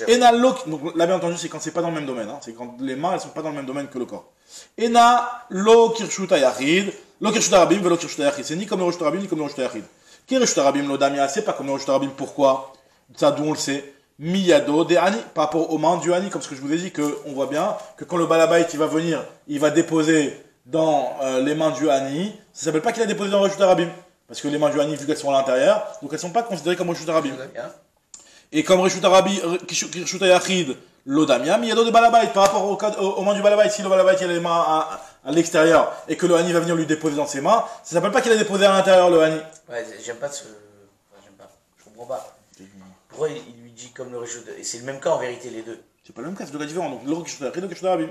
Ena lo, donc là bien entendu, c'est quand c'est pas dans le même domaine, hein. C'est quand les mains elles sont pas dans le même domaine que le corps. Ena lo kirshuta yachid, lo kirshuta rabim, velo kirshuta yachid. C'est ni comme le kirshuta rabim, ni comme le kirshuta yachid. Kirshuta rabim lo damia, c'est pas comme le kirshuta rabim. Pourquoi? Ça d'où on le sait. Miyado de Hani, par rapport aux mains du Hani, comme ce que je vous ai dit, que on voit bien que quand le Balabait il va venir, il va déposer dans les mains du Hani. Ça s'appelle pas qu'il a déposé dans le kirshuta rabim. Parce que les mains du Hani, vu qu'elles sont à l'intérieur, donc elles ne sont pas considérées comme Reshut Arabim. Et comme Reshut Arabi, Reshut Yachid, l'Odamiam, il y a d'autres Balabait. Par rapport aux mains du Balabait, si le Balabait il a les mains à l'extérieur et que le Hani va venir lui déposer dans ses mains, ça ne s'appelle pas qu'il a déposé à l'intérieur le Hani. Ouais, j'aime pas ce. Enfin, j'aime pas. Je comprends pas. Pourquoi il lui dit comme le Reshut. Et c'est le même cas en vérité, les deux. C'est pas le même cas, c'est deux cas différents. Donc le Reshut Yachid, le Reshut Arabim.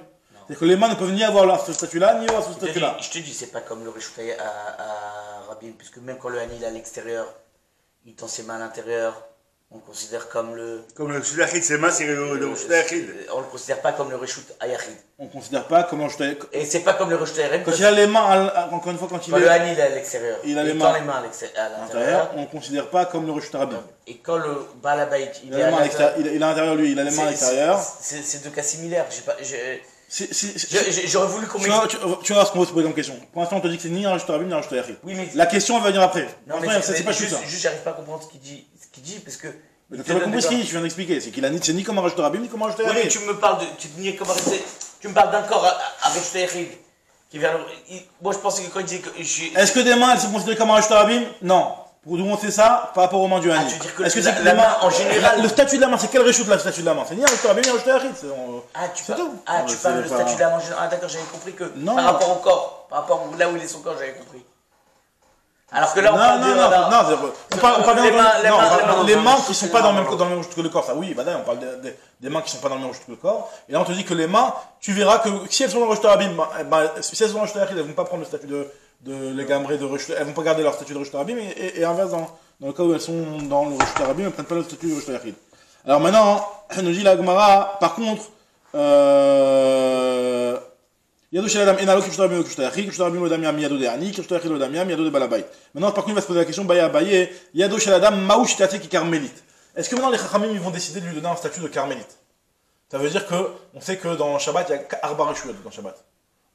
C'est que les mains ne peuvent ni avoir ce statut-là, ni avoir ce statut-là. Je te dis, c'est pas comme le Reshut à Rabim, puisque même quand le Hani est à l'extérieur, il tend ses mains à l'intérieur, on le considère comme le. Comme le Reshut Yachid, ses mains, c'est le Reshut Yachid. On le considère pas comme le Reshut Yachid. On considère pas comme le Reshut Yachid. Et c'est pas comme le Reshut Yachid. Quand il a les mains, encore une fois, quand il est. Le Hani est à l'extérieur, il a les mains à l'intérieur. On ne considère pas comme le Reshut Arabim. Et quand le Balabait, il est à l'intérieur, il est à l'intérieur lui, il a les mains à l'extérieur. C'est deux cas similaires. J'aurais voulu qu'on tu vois ce qu'on va se poser comme question. Pour l'instant, on te dit que c'est ni un Reshut Arabim, ni un Reshut Yachid. Oui, mais la question va venir après. Non, mais c'est pas juste, j'arrive pas à comprendre ce qu'il dit, parce que. Tu n'as pas compris ce qu'il dit, je viens d'expliquer. C'est qu'il a c'est ni comme un Reshut Arabim, ni comme un Reshut Yachid. Oui, mais tu me parles d'un corps à Reshut Yachid. Moi, je pensais que quand il disait que. Est-ce que des mains, elles sont considérées comme un Reshut Arabim? Non. Pour nous montrer ça par rapport aux mains du Hani. Tu veux dire que est-ce que la main en général. Le statut de la main, c'est quel Reshut là, le statut de la main? C'est ni un Reshut Arabim, ni un Reshut Yachid. C'est tout. Tu parles du statut de la main en général. Ah, d'accord, j'avais compris que. Non. Par rapport au corps, par rapport là où il est son corps, j'avais compris. Alors que là, on parle les mains qui sont pas dans le même registre que le corps. Ça, oui, bah là, on parle des mains qui sont pas dans le même registre que le corps. Et là, on te dit que les mains, tu verras que si elles sont dans le Reshut Arabim, si elles sont dans le Reshut Yachid, elles vont pas prendre le statut de les gambrés de Reshut, elles vont pas garder leur statut de Reshut Arabim et inverse dans le cas où elles sont dans le Reshut Arabim, elles prennent pas le statut de Reshut Yachid. Alors maintenant, nous dit la Gemara, par contre, Yado chez l'Adam, Enalo, Kishut Arabim, Kishut Yachid, Kishut Arabim, Lodamiam, Yado de Hani, Kishut Yachid, Lodamiam, Yado de Balabait. Maintenant, par contre, il va se poser la question, Baya Baye, Yado chez l'Adam, Maouch Tate qui carmélite. Est-ce que maintenant les Chachamim ils vont décider de lui donner un statut de carmélite? Ça veut dire que, on sait que dans Shabbat, il y a Arba Reshuyot dans Shabbat.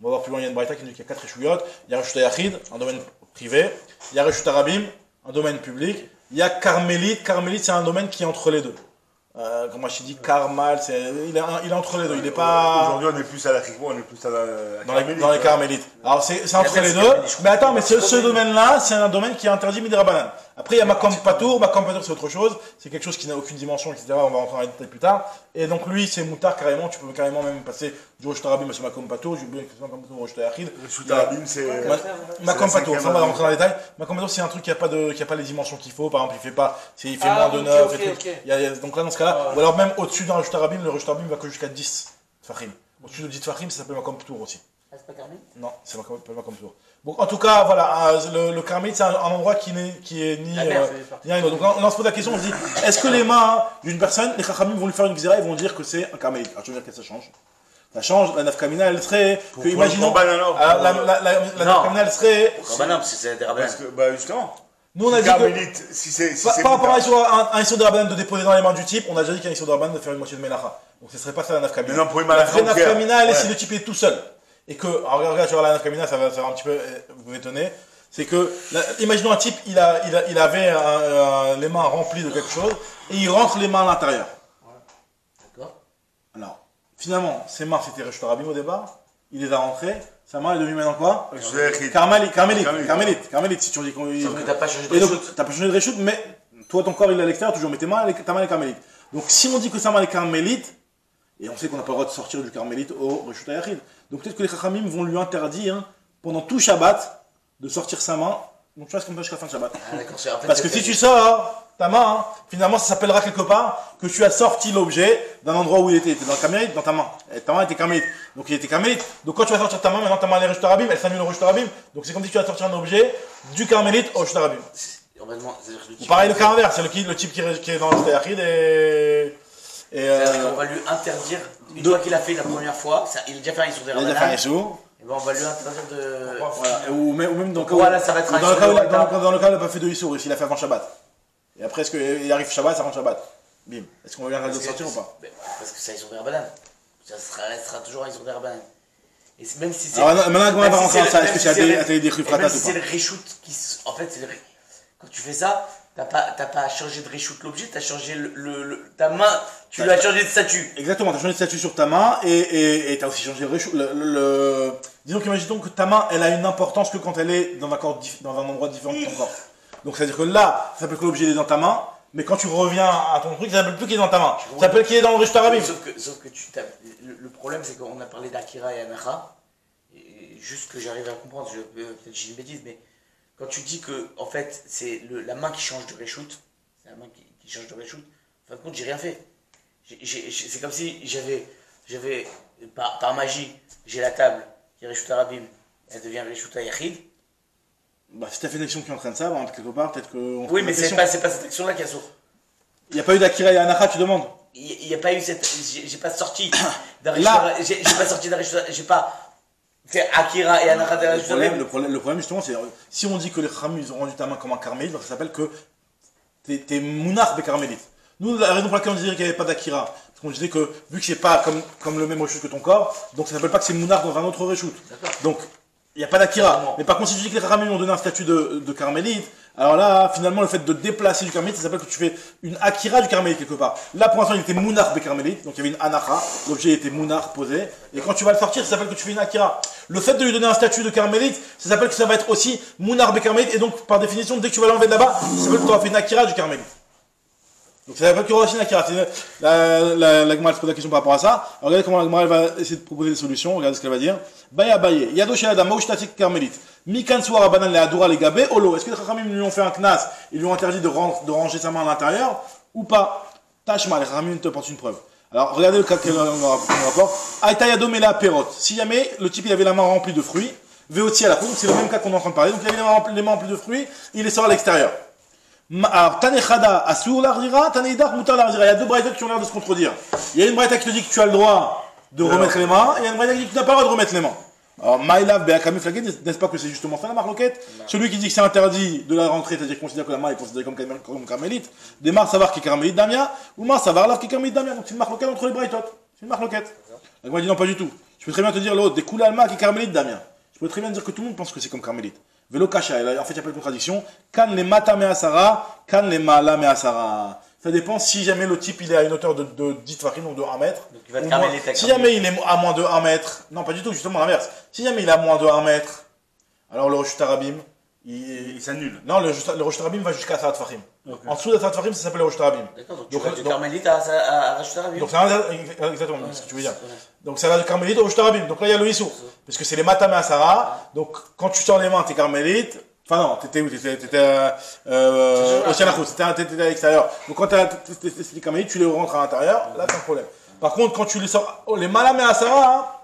On va voir plus loin, il y a une braïta qui nous dit qu'il y a 4 Reshuyot. Il y a Reshut Yachid, un domaine privé. Il y a Reshut Arabim, un domaine public. Il y a Carmélite. Carmélite, c'est un domaine qui est entre les deux. Comme moi je dis, Carmal, il est entre les deux. Il n'est pas. Aujourd'hui, on est plus à la Chikmo, on est plus à la. Dans les Carmélites. Alors c'est entre les deux. Mais attends, mais ce domaine-là, c'est un domaine qui est interdit Midrabanan. Après, il y a Makom Patour. Makom Patour, c'est autre chose. C'est quelque chose qui n'a aucune dimension, etc. On va rentrer dans les détails plus tard. Et donc, lui, c'est Moutar carrément. Tu peux carrément même passer du Reshut Arabim à Makom Patour. Du Makom Patour au Reshut Yachid. Reshut Arabim, c'est. Makom Patour, ça, on va rentrer dans les détails. Makom Patour, c'est un truc qui n'a pas les dimensions qu'il faut. Par exemple, il fait moins de 9. Donc là, dans ce cas-là, ou alors même au-dessus d'un Reshut Arabim, le Reshut Arabim va que jusqu'à 10 Tfachim. Au-dessus de 10 Tfachim, ça s'appelle Makom Patour aussi. Ah, c'est pas Carmel? Non, c'est pas Makom Patour. Bon, en tout cas, voilà, le Carmélite, c'est un endroit qui est ni un autre. Donc là, on se pose la question, on se dit, est-ce que les mains d'une personne, les Chachamim vont lui faire une xéra et vont dire que c'est un Carmélite? Alors je veux dire que ça change. Ça change, la nafkamina, elle serait. Que, imaginons. La nafkamina, elle serait. Korban, c'est des rabbins. Parce que, bah justement. Nous, on a dit Carmélite, si c'est. Par rapport à un Issur de Rabbanan de déposer dans les mains du type, on a déjà dit qu'un Issur de Rabbanan de faire une moitié de Melacha. Donc ce serait pas ça la nafkamina. Mais non, pour une La vraie nafkamina, elle est si le type est tout seul. Et que, alors regarde sur la nafkamina, ça va un petit peu vous étonner. C'est que, imaginons un type, il avait les mains remplies de quelque chose, et il rentre les mains à l'intérieur. D'accord. Alors, finalement, ses mains c'était Reshut Arabim au départ. il les a rentrés, sa main est devenue maintenant quoi? Carmélite. Carmélite, si tu dis qu'on. Sauf que t'as pas changé de Et donc, reshoot. t'as pas changé de reshoot, mais toi, ton corps, il est à l'extérieur toujours, mais ta main, elle est carmélite. Donc, si on dit que sa main est carmélite, et on sait qu'on n'a pas le droit de sortir du carmélite au reshoot ayachid, donc peut-être que les chachamim vont lui interdire, pendant tout Shabbat, de sortir sa main, donc tu vois, comme ça jusqu'à la fin de Shabbat. Ah, d'accord, en fait, Parce que si tu sors ta main, hein, finalement, ça s'appellera quelque part que tu as sorti l'objet d'un endroit où il était dans le carmélite, dans ta main. Et ta main était carmélite. Donc il était carmélite. Donc quand tu vas sortir ta main, maintenant ta main est Rosh Tarabim, elle s'annule au Rosh Tarabim. Donc c'est comme si tu vas sortir un objet du carmélite au Rosh Tarabim. On va demander, c'est-à-dire que le Ou type- pareil, le cas inverse, c'est le type qui est dans le Yachid et. C'est-à-dire qu'on va lui interdire, une fois qu'il a fait la première fois, il a déjà fait un Issour des Il a déjà fait un Issou. et ben on va lui interdire de. Voilà. Ou même dans le cas où. Voilà, ça va être un dans le cas où Issour de Wata. dans le cas où il n'a pas fait de Issou, s'il a fait avant Shabbat. Et après, est-ce qu'il arrive Shabbat, ça rentre Shabbat. Bim. Est-ce qu'on va lui interdire de sortir ou pas? Parce que c'est un Issour des Rabbanan. Ça restera toujours un Issour des Rabbanan. Et même si c'est. Alors maintenant, comment on même va si rentrer dans ça? Est-ce que c'est le- atelier des et Khufratat même si ou c'est pas? le reshoot qui. En fait, c'est le. Quand tu fais ça, t'as pas changé de reshoot l'objet, t'as changé ta main, tu lui as changé de statut. Exactement, tu as changé de statut sur ta main et tu as aussi changé le reshoot. Disons qu'imaginons que ta main, elle a une importance que quand elle est dans un endroit différent de ton corps. Donc c'est à dire que là, ça s'appelle que l'objet est dans ta main, mais quand tu reviens à ton truc, ça s'appelle plus qu'il est dans ta main. Ça s'appelle qu'il est dans le reshoot arabim. Sauf que le problème, c'est qu'on a parlé d'Akira et Anacha, et juste que j'arrive à comprendre, peut-être que j'ai une bêtise, mais quand tu dis que, en fait, c'est la main qui change de reshoot, c'est la main qui change de reshoot, en fin de compte, j'ai rien fait. C'est comme si j'avais par magie, j'ai la table qui est reshoot arabim, elle devient reshoot ayachid. Bah, si tu as fait une action qui entraîne ça, bah, quelque part, peut-être que. Oui, mais c'est pas cette action-là qui a sourd. Il n'y a pas eu d'Akira et Anacha, tu demandes. Il n'y a pas eu cette. J'ai pas sorti d'un Là. reshoot. J'ai pas sorti d'un reshoot. J'ai pas fait Akira et Anacha d'un reshoot. Le problème, justement, c'est si on dit que les Chachamim ils ont rendu ta main comme un carmélite, ça s'appelle que t'es mounach de carmélite. Nous, la raison pour laquelle on disait qu'il n'y avait pas d'Akira, parce qu'on disait que vu que c'est pas comme le même reshoot que ton corps, donc ça s'appelle pas que c'est mounach dans un autre reshoot. Donc il n'y a pas d'Akira. Mais par contre, si tu dis que les Chachamim ont donné un statut de carmélite, alors là, finalement, le fait de déplacer du carmélite, ça s'appelle que tu fais une Akira du carmélite quelque part. Là, pour l'instant, il était mounach de carmélite, donc il y avait une Anacha, l'objet était mounach posé, et quand tu vas le sortir, ça s'appelle que tu fais une Akira. Le fait de lui donner un statut de carmélite, ça s'appelle que ça va être aussi mounach de carmélite, et donc par définition, dès que tu vas l'enlever de là-bas, ça s'appelle que tu auras fait une Akira du carmélite. Donc ça s'appelle qu'il y aura aussi une Akira. La Gemara se pose la question par rapport à ça. Alors regardez comment la Gemara va essayer de proposer des solutions. Regardez ce qu'elle va dire. Baya baye. Yado shel adam maushtatik carmélite. Mikan soar abanan le adura le gabe olo. Est-ce que les Chachamim lui ont fait un knas? Ils lui ont interdit de ranger sa main à l'intérieur ou pas? Tashma, les Chachamim te portent une preuve. Alors regardez le cas qu'elle rapporte. Aïta yado mela perot. Si jamais le type il avait la main remplie de fruits, veoti à la donc c'est le même cas qu'on est en train de parler. Donc il avait les mains remplies de fruits, il les sort à l'extérieur. Alors, Tanechada Asur l'Ardira, Taneidar Moutar l'Ardira. Il y a deux braïtas qui ont l'air de se contredire. Il y a une braïta qui te dit que tu as le droit de remettre les mains, et il y a une braïta qui dit que tu n'as pas le droit de remettre les mains. Alors, Maïlav Beakami Flagé, n'est-ce pas que c'est justement ça la marloquette? Celui qui dit que c'est interdit de la rentrée, c'est-à-dire considère que la main est considérée comme carmélite, démarre savoir qui est carmélite Damia, ou Mar savoir qui est carmélite Damia. Donc c'est une marloquette entre les braïtotes. C'est une marloquette. La Gemara dit non, pas du tout. Je peux très bien te dire l'autre, des coulées Alma qui est carmélite Damia. Je peux très bien dire que tout le monde pense que c'est comme carmélite. Velo kasha, en fait il n'y a pas de contradiction. Kan les mata me asara, kan les mala me asara. Ça dépend si jamais le type il est à une hauteur de 10 tefachim, donc de 1 mètre. Donc il va te carmélite. Si jamais il est à moins de 1 mètre, non pas du tout, justement l'inverse. Si jamais il est à moins de 1 mètre, alors le Rosh Tarabim, il s'annule. Non, le Rosh Tarabim va jusqu'à Sarat Fahim. En dessous de Sarat Fahim, ça s'appelle le Rosh Tarabim. D'accord, donc tu vas du carmélite à Rosh Tarabim. Donc c'est exactement ce que tu veux dire. Donc ça va de carmélite au Rosh Tarabim. Donc là il y a le Issou. Parce que c'est les matame à Sarah. Donc quand tu sors les mains, t'es carmélite. Enfin non, t'étais où? T'étais au Shanachou, t'étais à l'extérieur. Donc quand t'es carmélite, tu les rentres à l'intérieur, là t'as un problème. Par contre, quand tu les sors, les malam à Sarah,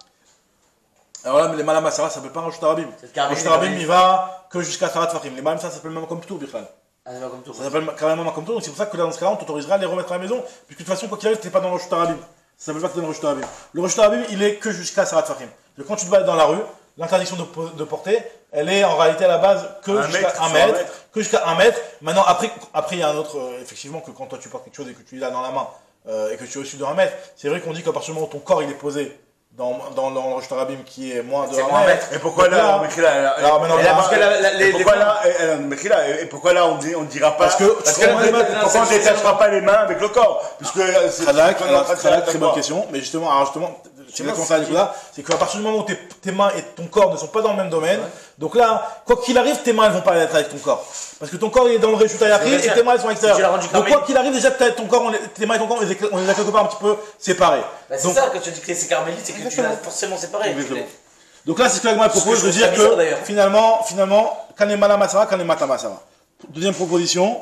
alors là, les malam à Sarah, ça s'appelle pas un Rosh Tarabim. Rosh Tarabim, il va que jusqu'à Sarat Fahim. Les malam, ça s'appelle même comme tout, Bichal. Ah, c'est pas comme tout. Ça s'appelle carrément comme tout, donc c'est pour ça que là, dans ce cas-là, on t'autorisera à les remettre à la maison, puisque de toute façon, quoi qu'il arrive, t'es pas dans le Rosh Tarabim. Ça s'appelle pas que t'es dans le Rosh Tarabim. Le Rosh Tarabim, il est que jusqu'à Sarat Fahim. Donc quand tu te balades dans la rue, l'interdiction de porter, elle est en réalité à la base que jusqu'à 1 mètre. Que jusqu'à 1 mètre. Maintenant, après, il y a un autre, effectivement, que quand toi tu portes quelque chose et que tu l'as dans la main, et que tu es au-dessus de 1 mètre, c'est vrai qu'on dit qu'à partir du moment où ton corps il est posé dans le Rosh Tarabim qui est moins de 1 mètre. Et pourquoi là, pourquoi là on dira pas parce que pourquoi on ne détachera pas les mains avec le corps? Puisque très bonne question, mais justement, c'est exactement ça, Nicolas. C'est qu'à partir du moment où tes mains et ton corps ne sont pas dans le même domaine, donc là, quoi qu'il arrive, tes mains elles vont pas être avec ton corps. Parce que ton corps il est dans le réchute à et tes mains elles sont à l'extérieur. Donc quoi qu'il arrive, déjà ton corps, tes mains et ton corps, on les a quelque part un petit peu séparés. Bah, c'est ça, quand tu dis que c'est carmélite, c'est que tu l'as forcément séparé. Donc là, c'est ce que l'agma propose de dire que finalement, kanemala masara, kanemata masara. Deuxième proposition,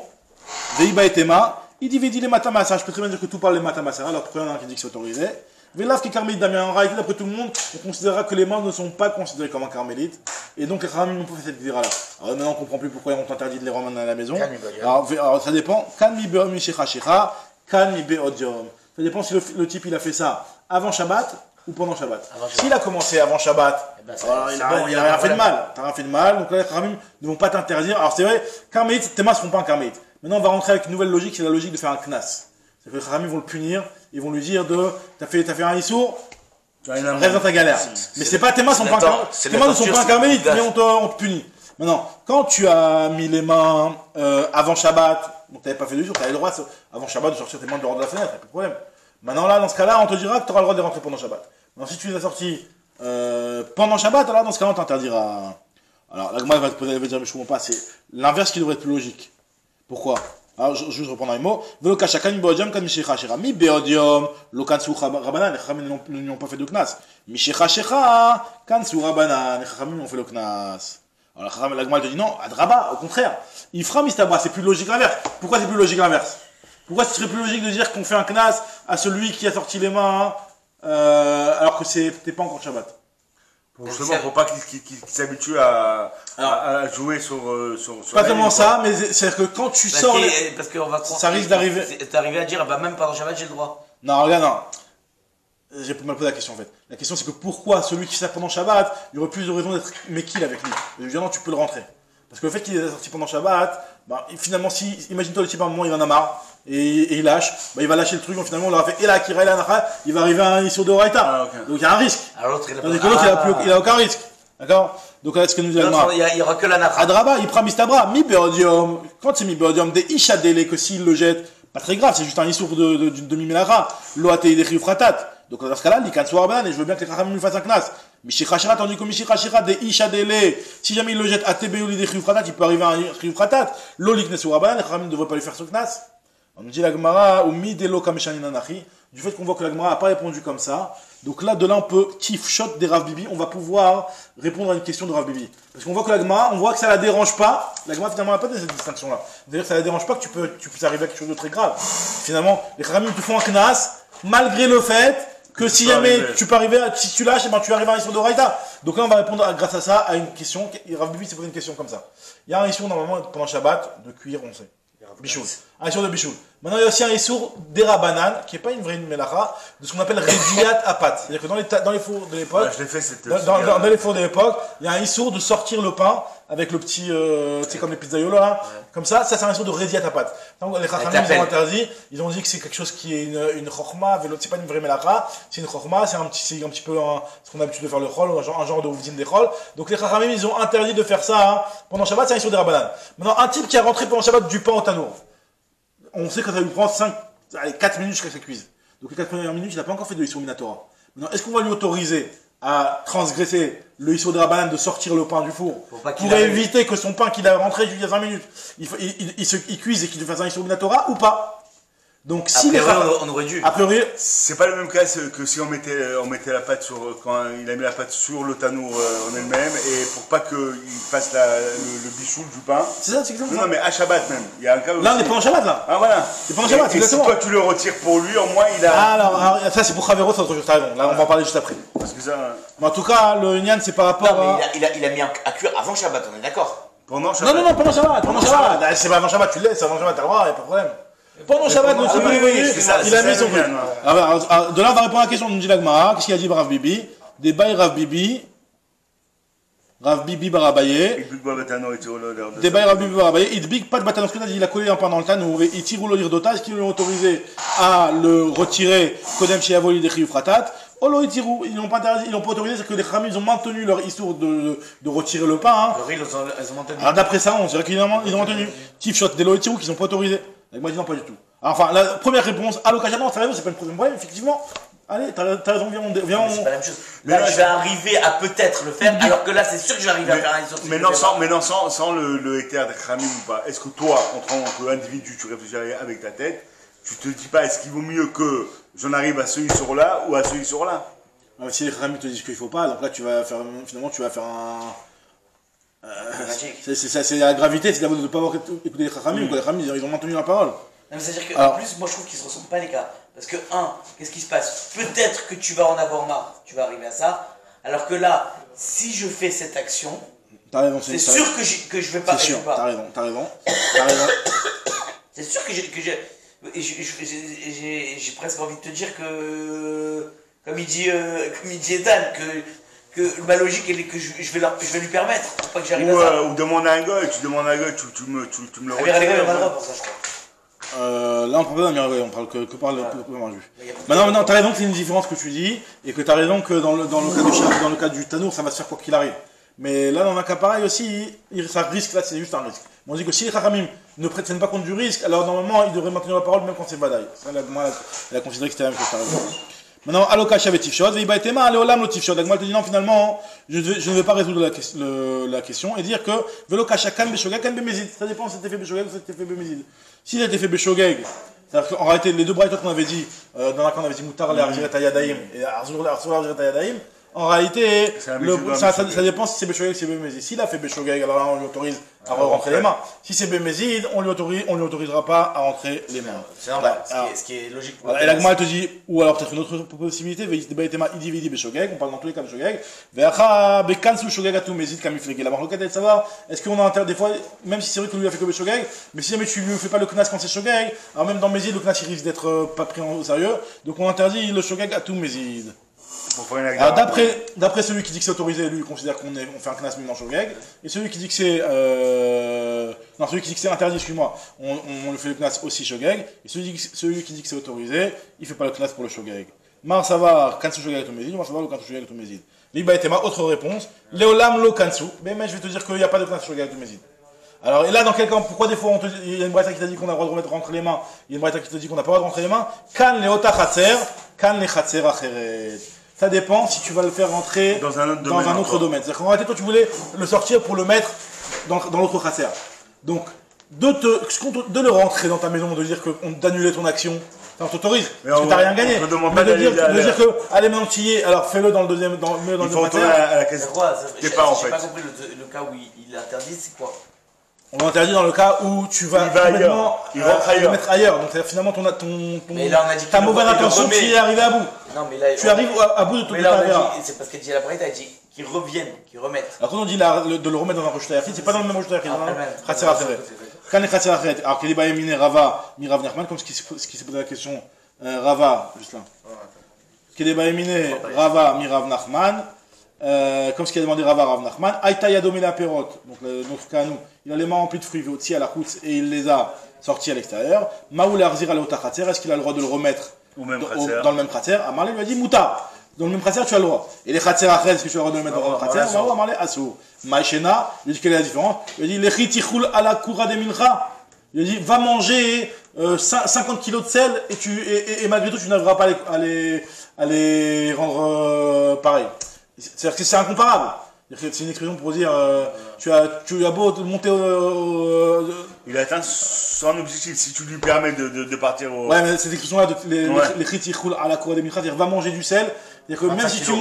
veiba et tema, il dit vedi les matamasara. Je peux très bien dire que tout parle les matamasara, alors pourquoi il y en a un qui dit que c'est autorisé. Velav qui est carmélite d'Amien. En réalité, d'après tout le monde, on considérera que les mains ne sont pas considérées comme un carmélite. Et donc, les Khamim n'ont pas fait cette idée-là. Alors maintenant, on comprend plus pourquoi ils ont interdit de les ramener à la maison. Alors ça dépend. Kan mi be'om shecha shecha, kan mi be'odiom. Ça dépend si le type il a fait ça avant Shabbat ou pendant Shabbat. S'il a commencé avant Shabbat, il n'a rien fait de mal. T'as rien fait de mal. Donc là, les Khamim ne vont pas t'interdire. Alors c'est vrai, carmélite, tes mains ne seront pas un carmélite. Maintenant, on va rentrer avec une nouvelle logique, c'est la logique de faire un knas. C'est que les Khamim vont le punir. Ils vont lui dire t'as fait un issour, reste dans ta galère. Mais c'est pas tes mains ne sont pas un carmélite, mais on te punit. Maintenant, quand tu as mis les mains avant Shabbat, donc tu n'avais pas fait de issour, tu avais le droit avant Shabbat de sortir tes mains dehors de la fenêtre, il n'y a pas de problème. Maintenant là, dans ce cas-là, on te dira que tu auras le droit de les rentrer pendant Shabbat. Maintenant, si tu les as sortis pendant Shabbat, alors dans ce cas-là, on t'interdira. Alors, la Gemara va te poser, elle va dire, mais je comprends pas, c'est l'inverse qui devrait être plus logique. Pourquoi? Alors, je vais reprendre un mot. Velo kashakan mi beodium kan mishecha shecha. Mi beodium lo kan su rabanan. Les chachamim n'ont pas fait de knas. Mishecha shecha kan su rabanan. Les chachamim ont fait le knas. Alors, la Gemara te dit non, adraba, au contraire. Il fera mistabra, c'est plus logique l'inverse. Pourquoi c'est plus logique l'inverse? Pourquoi ce serait plus logique de dire qu'on fait un knas à celui qui a sorti les mains alors que t'es pas encore Shabbat? Justement, pour pas qu'il s'habitue à jouer sur pas tellement ça, mais c'est-à-dire que quand tu sors. Parce qu'on va ça risque d'arriver. T'es arrivé à dire, ah bah même pendant Shabbat, j'ai le droit. Non, regarde, non. J'ai mal posé la question en fait. La question c'est que pourquoi celui qui sort pendant Shabbat, il y aurait plus de raisons d'être méquille avec lui. Je dis non, tu peux le rentrer. Parce que le fait qu'il est sorti pendant Shabbat, bah, finalement, imagine-toi le type à un moment, il en a marre, et il lâche, bah, il va lâcher le truc, donc finalement, on l'aura fait, et là, Kira, il va arriver à un issue de Raïta. Okay. Donc il y a un risque. Alors l'autre, tandis que l'autre, il a aucun risque. D'accord? Donc là, ce que nous dit il y aura que la nacha. Adraba, il prend mistabra, mi beodium. Quand c'est mi beodium, des ishadele, que s'il le jette, pas très grave, c'est juste un issue d'une demi-mélara, loaté des fratat. Donc dans ce cas-là, l'Ikan Soarban, et je veux bien que les Kachamim lui fassent un knas. Mishichashira, tandis que Mishichashira, des Ishadele, si jamais il le jette à Tebéouli des Chiyufratat, il peut arriver à un Chiyufratat. L'Olik Nesoarban, les Kachamim ne devraient pas lui faire ce knas. On nous dit la Gemara, ou Midelo Kameshaninanachi, du fait qu'on voit que la Gemara n'a pas répondu comme ça. Donc là, de là, on peut kiff shot des Rav Bibi, on va pouvoir répondre à une question de Rav Bibi. Parce qu'on voit que la Gemara, on voit que ça la dérange pas. La Gemara finalement n'a pas cette distinction-là. C'est-à-dire que ça la dérange pas que tu peux arriver à quelque chose de très grave. Finalement, les Kachamim te font un knas, malgré le fait que si jamais tu peux arriver, si tu lâches, ben tu arrives à un issue de Raïta. Donc là, on va répondre grâce à ça à une question. Rav Bibi s'est posé une question comme ça. Il y a un issue normalement pendant Shabbat de cuir, on sait. Bichoul. Un issue de Bichoul. Maintenant, il y a aussi un issue d'Erabanan, qui n'est pas une vraie mélacha, de ce qu'on appelle Rediat Apat. C'est-à-dire que dans les fours de l'époque, dans les fours de l'époque, il y a un issue de sortir le pain avec le petit, tu sais, comme les pizzaiolos là, comme ça c'est un issue de Rediat Apat. Donc les Chachamim, ils ont interdit, ils ont dit que c'est quelque chose qui est une chorma, c'est pas une vraie mélacha, c'est une chorma, c'est un petit peu ce qu'on a l'habitude de faire le chol, un genre de ouvdine des chol. Donc les Chachamim, ils ont interdit de faire ça pendant Shabbat, c'est un issue d'Erabanan. Maintenant, un type qui a rentré pendant Shabbat du pain au tanour. On sait que ça lui prend 4 minutes jusqu'à sa cuise. Donc les 4 premières minutes, il n'a pas encore fait de Issur Minatora. Maintenant, est-ce qu'on va lui autoriser à transgresser le Issur de la banane de sortir le pain du four pour éviter que son pain qu'il a rentré il y a 20 minutes, il cuise et qu'il fasse un Issur Minatora ou pas? Donc si on aurait dû. C'est pas le même cas que si on mettait la pâte quand il a mis la pâte sur le tanour en elle-même et pour pas qu'il fasse le bichoul du pain. C'est ça, c'est exactement ça. Non mais à Shabbat même. Il y a un cas là on est pendant Shabbat là. Ah voilà. C'est pendant Shabbat, et si toi tu le retires pour lui, au moins il a. Alors ça c'est pour Chavero, ça autre chose. T'as raison. Là on va en parler juste après. Parce que ça. Mais en tout cas le Nyan c'est par rapport. Non mais il a mis à cuire avant Shabbat, on est d'accord. Pendant Shabbat. Non pendant Shabbat. Pendant Shabbat. C'est pas avant Shabbat, tu le laisses avant Shabbat, t'as le droit, y a pas de problème. Pendant Shabbat, il a mis son truc. De là, on va répondre à la question de Ndila Gemara. Qu'est-ce qu'il a dit Rav Bibi? Des bails Rav Bibi Barabaye. Des bails Rav Bibi Barabaye. Idbik, pas de batano. Ce que il a collé un pain dans le tanour. Et il tire ou l'olir d'otage. Est-ce qu'ils l'ont autorisé à le retirer? Kodem Shiavoli des Chiyufratat. Olo et Tirou, ils n'ont pas autorisé, c'est que les Khamim, ils ont maintenu leur histoire de retirer le pain. Ils ont maintenu. Alors d'après ça, on dirait qu'ils ont maintenu. Tif Shot, des Lo et Tirou, qu'ils n'ont pas autorisé. Moi, je dis non, pas du tout. Alors, enfin, la première réponse, à l'occasion, c'est pas une problème, effectivement. Allez, t'as raison, viens, C'est pas la même chose. Là, je vais arriver à peut-être le faire, alors que là, c'est sûr que je vais arriver à faire un iso. Mais non, sans le éther de Khamim ou pas. Est-ce que toi, en tant qu'individu, tu réfléchis avec ta tête, tu te dis pas, est-ce qu'il vaut mieux que j'en arrive à celui sur là ou à celui sur là? Si les Khamim te disent qu'il faut pas, donc là, finalement, tu vas faire un. C'est la gravité, c'est d'abord de ne pas avoir écouté les Khamim. Les Khamim, ils ont maintenu la parole. Non, mais c'est-à-dire qu'en plus, moi je trouve qu'ils se ressemblent pas les gars. Parce que, qu'est-ce qui se passe? Peut-être que tu vas en avoir marre, tu vas arriver à ça. Alors que là, si je fais cette action, c'est sûr que je vais pas. C'est sûr, t'as raison. C'est sûr que j'ai presque envie de te dire que, comme il dit Ethan, que ma logique elle est que je vais lui permettre pour pas que j'arrive à ça. Ou demander à un gars, tu me le retires. Les gars, il a pas le droit pour ça, je crois. Là on parle pas d'un on parle que par le juif. Maintenant t'as raison que c'est une différence que tu dis, et que t'as raison que dans le cas du Tanour, ça va se faire quoi qu'il arrive. Mais là dans un cas pareil aussi, ça risque, là c'est juste un risque. Mais on dit que si les Chachamim ne tiennent pas compte du risque, alors normalement ils devraient maintenir la parole même quand c'est Badaï. Elle a considéré que c'était la même chose, t'as raison. Maintenant, Alokash avait Tifshot, Veiba Etema, Léolam le Tifshot. Donc moi je te dis non, finalement, je ne vais pas résoudre la question et dire que Velokash Akan Beshogeg, Akan Bemezid. Ça dépend si c'était fait Beshogeg ou si c'était fait Bemezid. Si c'était fait Beshogeg, c'est-à-dire qu'en réalité, les deux braïtot qu'on avait dit, dans la on avait dit Moutar le Arziret Ayadaim et Arzur le Arziret Ayadaim, en réalité, ça dépend si c'est Beshogeg ou si c'est Bemezid. S'il a fait Beshogeg, alors là on lui autorise à rentrer les mains. Si c'est Bemezid, on lui autorisera pas à rentrer les mains. C'est normal, ce qui est logique pour et la Gemara te dit, ou alors peut-être une autre possibilité, on parle dans tous les cas de Shogeg, la marloquette est de savoir, est-ce qu'on a intérêt, des fois, même si c'est vrai qu'on lui a fait que Beshogeg, mais si jamais tu lui fais pas le knas quand c'est Shogeg, alors même dans Mézid, le knas il risque d'être pas pris au sérieux, donc on interdit le Shogeg à tout Mézid. Alors d'après celui qui dit que c'est autorisé, lui il considère qu'on fait un knas même dans Shogeg, et celui qui dit que c'est celui qui dit que c'est interdit, excuse-moi, on le fait le knas aussi Shogeg, et celui qui dit que c'est autorisé, il fait pas le knas pour le Shogeg. Mar savoir kansu Shogeg et Tomezid, Mar savoir le kansu Shogeg et Tomezid. Liba etema, autre réponse, Léolam lo kansu, mais je vais te dire qu'il n'y a pas de knas Shogeg et Tomezid. Alors, et là, dans quel cas, pourquoi des fois il y a une braïta qui t'a dit qu'on a le droit de rentrer les mains, il y a une braïta qui te dit qu'on n'a pas le droit de rentrer les mains, kan le ota chatzer, kan le chatzer acheret. Ça dépend si tu vas le faire rentrer dans un autre domaine. C'est-à-dire qu'en réalité, toi, tu voulais le sortir pour le mettre dans l'autre chatzer. Donc, de le rentrer dans ta maison, de dire d'annuler ton action, ça on t'autorise, parce que t'as rien gagné. Mais de dire que, allez, maintenant tu y es, alors fais-le dans le deuxième, dans le chatzer. À la caisse. J'ai pas compris le cas où il interdit, c'est quoi? On l'interdit dans le cas où tu vas le mettre ailleurs. Donc finalement ta mauvaise intention, tu y es arrivé à bout. Non, mais là, tu arrives à bout de ton c'est parce qu'elle dit à la braïta, elle dit qu'ils reviennent, qu'ils remettent. Alors quand on dit de le remettre dans un rejeté c'est pas dans le même rejeté c'est dans le Khatser Acheret. Quand les Khatser Acheret, alors qu'il est baïminé Rava, Mirav Nachman, comme ce qui s'est posé la question, Rava, juste là. Qu'il est baïminé Rava, Mirav Nachman. Comme ce qu'il a demandé Rav Nachman, Aïta Yadomela Perot, donc notre cas nous, il a les mains remplies de fruits aussi à la route et il les a sortis à l'extérieur. Maoul Arzir al Khatser, est-ce qu'il a le droit de le remettre dans le même Khatser? Amarle lui a dit Mouta, dans le même Khatser tu as le droit. Et les Khatser après, est-ce que tu as le droit de le mettre dans le même Khatser? Amarle Asou. Maïchena, il dit quelle est la différence? Il dit Lechitichul ala Koura de Milcha. Il dit va manger 50 kilos de sel et malgré tout tu n'arriveras pas à les rendre pareil. C'est-à-dire que c'est incomparable. C'est une expression pour dire tu as beau monter il a atteint son objectif si tu lui permets de partir au... Ouais, mais cette expression-là, les khitichul à la cour des milchas, c'est-à-dire va manger du sel. C'est-à-dire que même si tu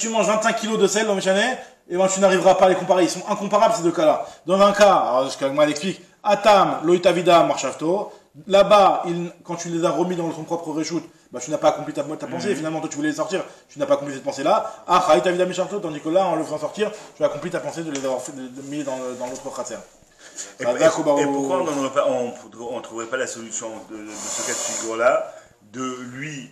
manges 25 kilos de sel dans le chanet, et ben tu n'arriveras pas à les comparer. Ils sont incomparables ces deux cas-là. Dans un cas, alors ce qu'Agma explique, Atam, Loïtavida, Marchavto. Là-bas, quand tu les as remis dans ton propre reshoot, bah, tu n'as pas accompli ta pensée, et finalement toi tu voulais les sortir, tu n'as pas accompli cette pensée-là. Ah, Haïta Vida Micharto, tandis que là, en le faisant sortir, tu as accompli ta pensée de les avoir mis dans l'autre khatser. Et pourquoi on ne trouverait pas la solution de ce cas de figure-là, de lui,